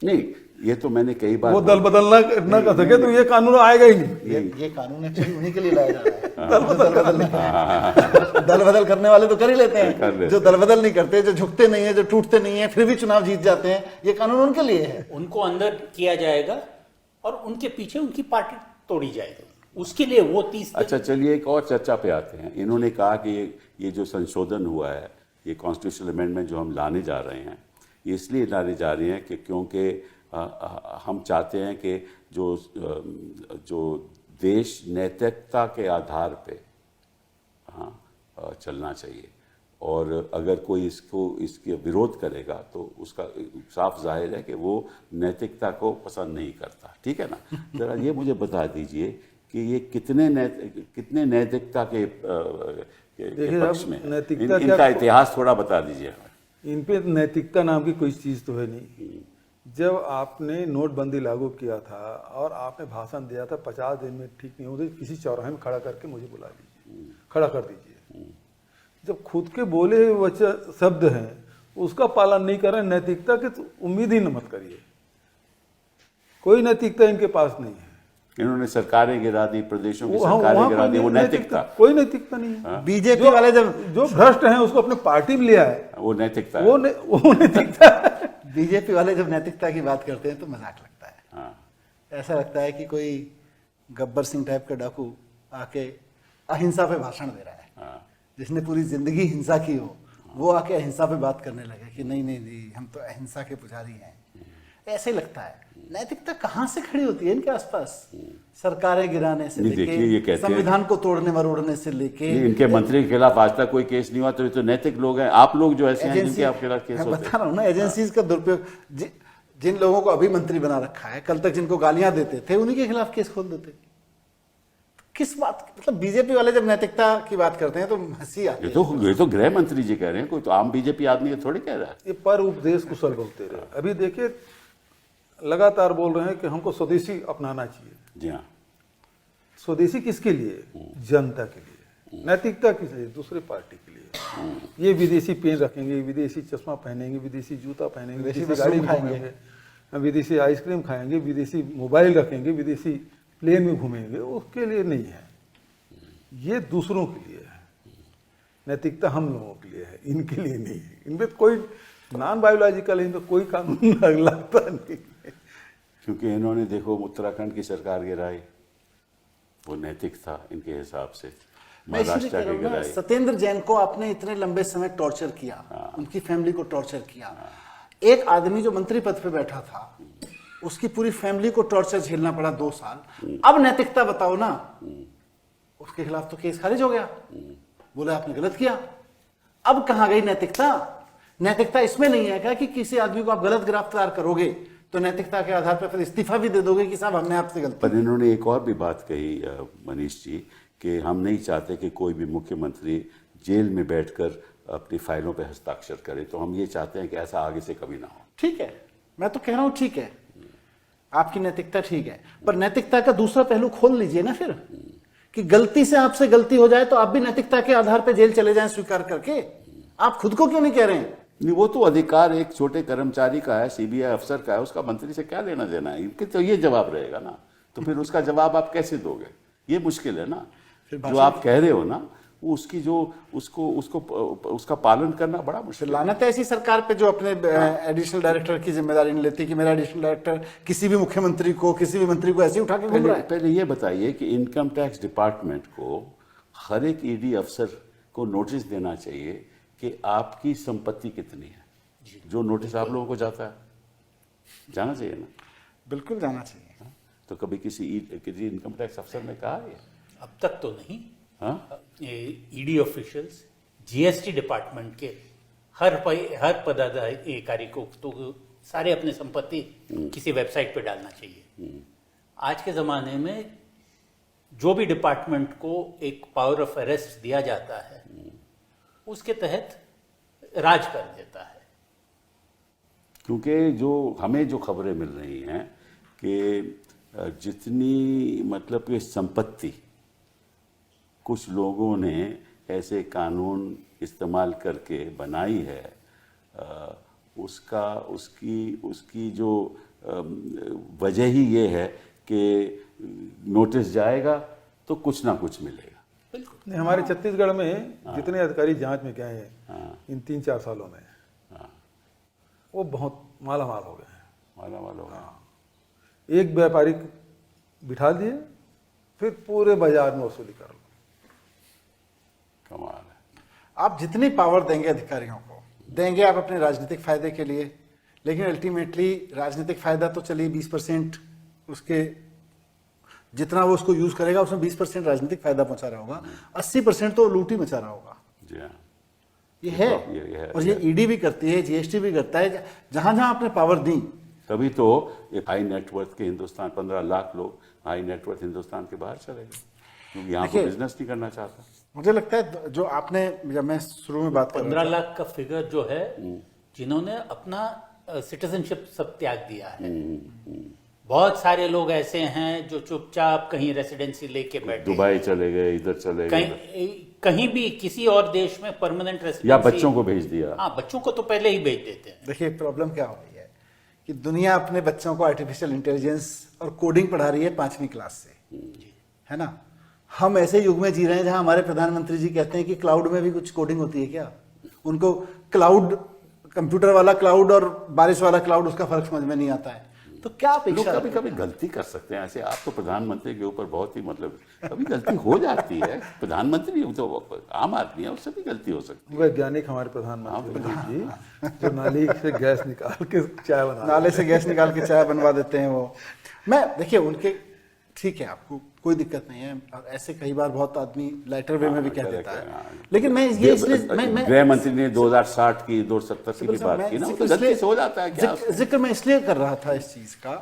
नहीं, ये तो मैंने कई बार वो दल बदल ना कर सके तो ये कानून आएगा ही नहीं। ये कानून एक्चुअली उन्हीं के लिए लाया जा रहा है। दल बदल करने वाले तो कर ही लेते हैं, जो दल बदल नहीं करते, जो झुकते नहीं है, जो टूटते नहीं है, फिर भी चुनाव जीत जाते हैं, ये कानून उनके लिए है। उनको अंदर किया जाएगा और उनके पीछे उनकी पार्टी तोड़ी जाएगी, उसके लिए वो 30 दिन। अच्छा, चलिए एक और चर्चा पे आते हैं। इन्होंने कहा कि ये जो संशोधन हुआ है, ये कॉन्स्टिट्यूशनल अमेंडमेंट जो हम लाने जा रहे हैं, ये इसलिए लाने जा रहे हैं कि क्योंकि हम चाहते हैं कि जो देश नैतिकता के आधार पे चलना चाहिए, और अगर कोई इसके विरोध करेगा तो उसका साफ जाहिर है कि वो नैतिकता को पसंद नहीं करता। ठीक है ना? जरा ये मुझे बता दीजिए कि ये कितने नैतिकता के पक्ष में, इनका इतिहास थोड़ा बता दीजिए। इन पे नैतिकता नाम की कोई चीज़ तो है नहीं। जब आपने नोटबंदी लागू किया था और आपने भाषण दिया था 50 दिन में ठीक नहीं होते, किसी चौराहे में खड़ा करके मुझे बुला लीजिए, खड़ा कर दीजिए। जब खुद के बोले हुए शब्द हैं उसका पालन नहीं कर रहे, नैतिकता की तो उम्मीद ही मत करिए, कोई नैतिकता इनके पास नहीं है। इन्होंने सरकारें गिरा दी, प्रदेशों की सरकारें गिरा दी, वो नैतिकता, कोई नैतिकता नहीं है। बीजेपी वाले जो भ्रष्ट हैं उसको अपने पार्टी में लिया है, वो नैतिकता है। वो नैतिकता है। बीजेपी वाले जब नैतिकता की बात करते हैं तो मजाक लगता है। हाँ। ऐसा लगता है कि कोई गब्बर सिंह टाइप का डाकू आके अहिंसा पे भाषण दे रहा है। हाँ। जिसने पूरी जिंदगी हिंसा की हो वो आके अहिंसा पे बात करने लगे कि नहीं नहीं जी, हम तो अहिंसा के पुजारी हैं। ऐसे लगता है। नैतिकता कहाँ से खड़ी होती है इनके आसपास? सरकारें गिराने से लेके संविधान को तोड़ने मरोड़ने से लेके, इनके मंत्री के खिलाफ आज तक कोई केस नहीं हुआ, तो ये तो नैतिक लोग हैं। आप लोग जो ऐसे हैं जिनके आपके खिलाफ केस होते हैं, बता रहा हूँ ना, एजेंसीज का दुरुपयोग। जिन लोगों को अभी मंत्री बना रखा है, कल तक जिनको गालियां देते थे, उन्हीं के खिलाफ केस खोल देते। किस बात, मतलब बीजेपी वाले जब नैतिकता की बात करते हैं तो हंसी आती है। ये तो गृह मंत्री जी कह रहे हैं, कोई तो आम बीजेपी आदमी थोड़ी कह रहा है। ये पर उपदेश कुशल बोलते रहे। अभी देखिए लगातार बोल रहे हैं कि हमको स्वदेशी अपनाना चाहिए। जी हाँ। स्वदेशी किसके लिए? जनता के लिए। नैतिकता किस लिए? दूसरे पार्टी के लिए। ये विदेशी पेन रखेंगे, विदेशी चश्मा पहनेंगे, विदेशी जूता पहनेंगे, विदेशी गाड़ी में घूमेंगे, विदेशी आइसक्रीम खाएंगे, विदेशी मोबाइल रखेंगे, विदेशी प्लेन में घूमेंगे, उसके लिए नहीं है। ये दूसरों के लिए है। नैतिकता हम लोगों के लिए है, इनके लिए नहीं है। इनमें कोई नॉन बायोलॉजिकल, इनमें कोई कानून लगता नहीं है। क्योंकि इन्होंने देखो उत्तराखंड की सरकार गिराई, वो नैतिक था इनके हिसाब से। महाराष्ट्र के गिराई। सत्येंद्र जैन को आपने इतने लंबे समय टॉर्चर किया, उनकी फैमिली को टॉर्चर किया। एक आदमी जो मंत्री पद पे बैठा था उसकी पूरी फैमिली को टॉर्चर झेलना पड़ा 2 साल। अब नैतिकता बताओ ना, उसके खिलाफ तो केस खारिज हो गया, बोला आपने गलत किया। अब कहां गई नैतिकता? नैतिकता इसमें नहीं है क्या कि किसी आदमी को आप गलत गिरफ्तार करोगे तो नैतिकता के आधार पर फिर इस्तीफा भी दे दोगे कि साहब हमने आपसे गलती। पर इन्होंने एक और भी बात कही मनीष जी, कि हम नहीं चाहते कि कोई भी मुख्यमंत्री जेल में बैठकर अपनी फाइलों पे हस्ताक्षर करे, तो हम ये चाहते हैं कि ऐसा आगे से कभी ना हो। ठीक है, मैं तो कह रहा हूं ठीक है, आपकी नैतिकता ठीक है, पर नैतिकता का दूसरा पहलू खोल लीजिए ना फिर, कि गलती से आपसे गलती हो जाए तो आप भी नैतिकता के आधार पर जेल चले जाएं स्वीकार करके। आप खुद को क्यों नहीं कह रहे हैं? नहीं, वो तो अधिकार एक छोटे कर्मचारी का है, सीबीआई अफसर का है, उसका मंत्री से क्या लेना देना है? इनके तो ये जवाब रहेगा ना, तो फिर उसका जवाब आप कैसे दोगे? ये मुश्किल है ना। जो आप कह रहे हो ना, वो उसकी जो उसका पालन करना बड़ा मुश्किल है। लानत है ऐसी सरकार पे जो अपने एडिशनल डायरेक्टर की जिम्मेदारी नहीं लेती, कि मेरा एडिशनल डायरेक्टर किसी भी मुख्यमंत्री को, किसी भी मंत्री को ऐसे ही उठा के घूम रहा है। पहले ये बताइए कि इनकम टैक्स डिपार्टमेंट को हर एक ईडी अफसर को नोटिस देना चाहिए कि आपकी संपत्ति कितनी है। जो नोटिस आप लोगों को जाता है, जाना चाहिए ना? बिल्कुल जाना चाहिए। तो कभी किसी इनकम टैक्स अफसर ने कहा है? अब तक तो नहीं। हाँ, ईडी ऑफिशियल्स, जीएसटी डिपार्टमेंट के हर पदाधिकारी को तो सारे अपने संपत्ति किसी वेबसाइट पे डालना चाहिए। आज के ज़माने में जो भी डिपार्टमेंट को एक पावर ऑफ अरेस्ट दिया जाता है, उसके तहत राज कर देता है। क्योंकि जो हमें जो खबरें मिल रही हैं कि जितनी मतलब कि संपत्ति कुछ लोगों ने ऐसे कानून इस्तेमाल करके बनाई है, उसकी जो वजह ही ये है कि नोटिस जाएगा तो कुछ ना कुछ मिलेगा। नहीं, हमारे छत्तीसगढ़ में जितने अधिकारी जांच में गए हैं इन 3-4 सालों में, वो बहुत माला माल हो गए हैं। माला माल होगा। एक व्यापारी बिठा दिए, फिर पूरे बाजार में वसूली कर लो। कमाल है। आप जितनी पावर देंगे अधिकारियों को, देंगे आप अपने राजनीतिक फायदे के लिए, लेकिन अल्टीमेटली राजनीतिक फायदा तो चलिए 20% उसके, जितना वो उसको यूज करेगा उसमें 20% राजनीतिक फायदा पहुंचा रहा होगा, 80% तो लूट ही मचा रहा होगा। जी हाँ, ये है। और ये ईडी भी करती है, जीएसटी भी करता है, जहां जहां आपने पावर दी। तभी तो एक हाई नेटवर्थ के हिंदुस्तान 15 लाख लोग हाई नेटवर्थ हिंदुस्तान के बाहर चले गए, क्योंकि यहाँ को बिजनेस नहीं करना चाहता। मुझे लगता है जो आपने, जब मैं शुरू में बात कर 15 लाख का फिगर जो है, जिन्होंने अपना सिटीजनशिप सब त्याग दिया है। बहुत सारे लोग ऐसे हैं जो चुपचाप कहीं रेसिडेंसी लेके बैठे, दुबई चले गए, इधर चले गए, कहीं भी किसी और देश में परमानेंट रेसिडेंसी, या बच्चों को भेज दिया। हाँ, बच्चों को तो पहले ही भेज देते हैं। देखिए प्रॉब्लम क्या हो रही है कि दुनिया अपने बच्चों को आर्टिफिशियल इंटेलिजेंस और कोडिंग पढ़ा रही है 5वीं क्लास से, है ना। हम ऐसे युग में जी रहे हैं जहां हमारे प्रधानमंत्री जी कहते हैं कि क्लाउड में भी कुछ कोडिंग होती है क्या? उनको क्लाउड, कंप्यूटर वाला क्लाउड और बारिश वाला क्लाउड, उसका फर्क समझ में नहीं आता है। तो क्या अपेक्षा? कभी कभी गलती कर सकते हैं ऐसे। आप तो प्रधानमंत्री के ऊपर बहुत ही मतलब, कभी गलती हो जाती है। प्रधानमंत्री तो आम आदमी है, उससे भी गलती हो सकती है। वैज्ञानिक हमारे प्रधानमंत्री जी जो नाली से गैस निकाल के चाय बना, नाले से गैस निकाल के चाय बनवा देते हैं वो। मैं देखिए उनके, ठीक है, आपको कोई दिक्कत नहीं है, और ऐसे कई बार बहुत आदमी लाइटर वे में भी कह देता है, लेकिन मैं ये इसलिए गृह मंत्री ने 2060 की 2070 की बात की ना, तो गलती से हो जाता है। क्या जिक्र मैं इसलिए कर रहा था इस चीज का,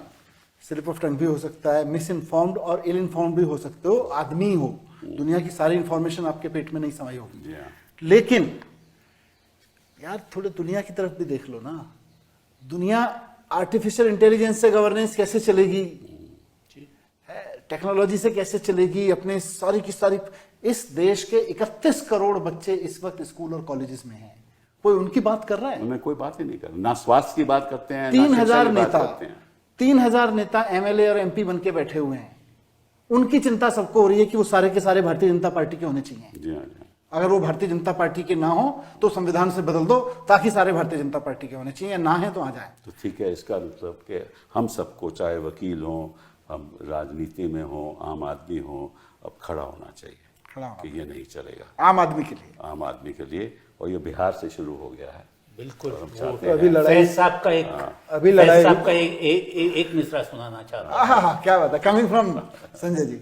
स्लिप ऑफ टंग भी हो सकता है, मिस इन्फॉर्म्ड और इल इन्फॉर्म्ड भी हो सकते हो, आदमी ही हो, दुनिया की सारी इंफॉर्मेशन आपके पेट में नहीं समाई होगी। लेकिन यार थोड़े दुनिया की तरफ भी देख लो ना। दुनिया आर्टिफिशियल इंटेलिजेंस से गवर्नेंस कैसे चलेगी, टेक्नोलॉजी से कैसे चलेगी, अपने सारी की सारी। इस देश के 31 करोड़ बच्चे इस वक्त स्कूल और कॉलेजेस में हैं, कोई उनकी बात कर रहा है? उन्हें कोई बात ही नहीं कर रहा, ना स्वास्थ्य की बात करते हैं, 3000 नेता, 3000 नेता एमएलए और एमपी बन के बैठे हुए हैं। उनकी चिंता सबको हो रही है कि वो सारे के सारे भारतीय जनता पार्टी के होने चाहिए। जी हाँ, जी। अगर वो भारतीय जनता पार्टी के ना हो तो संविधान से बदल दो ताकि सारे भारतीय जनता पार्टी के होने चाहिए, ना है तो आ जाए। तो ठीक है, इसका मतलब कि हम सबको, चाहे वकील हों, हम राजनीति में हो, आम आदमी हो, अब खड़ा होना चाहिए कि ये नहीं चलेगा आम आदमी के लिए, आम आदमी के लिए। और ये बिहार से शुरू हो गया है। बिल्कुल। चाहते तो अभी लड़ाई फैज साहब का एक अभी फैज लड़ाई साहब का एक मिसरा सुनाना चाहता हूँ। हाँ, क्या बात है, कमिंग फ्रॉम संजय जी।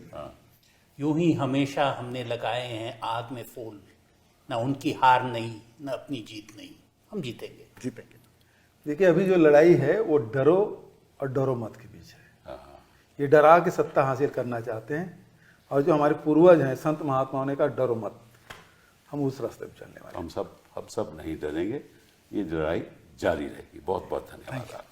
यूं ही हमेशा हमने लगाए हैं आग में फूल, ना उनकी हार नहीं ना अपनी जीत नहीं, हम जीतेंगे। जीतेंगे। देखिए अभी जो लड़ाई है वो डरो और डरो मत के बीच है। ये डरा के सत्ता हासिल करना चाहते हैं, और जो हमारे पूर्वज हैं संत महात्माओं ने कहा डरो मत, हम उस रास्ते पे चलने वाले हैं। हम सब नहीं डरेंगे, ये लड़ाई जारी रहेगी। बहुत बहुत धन्यवाद।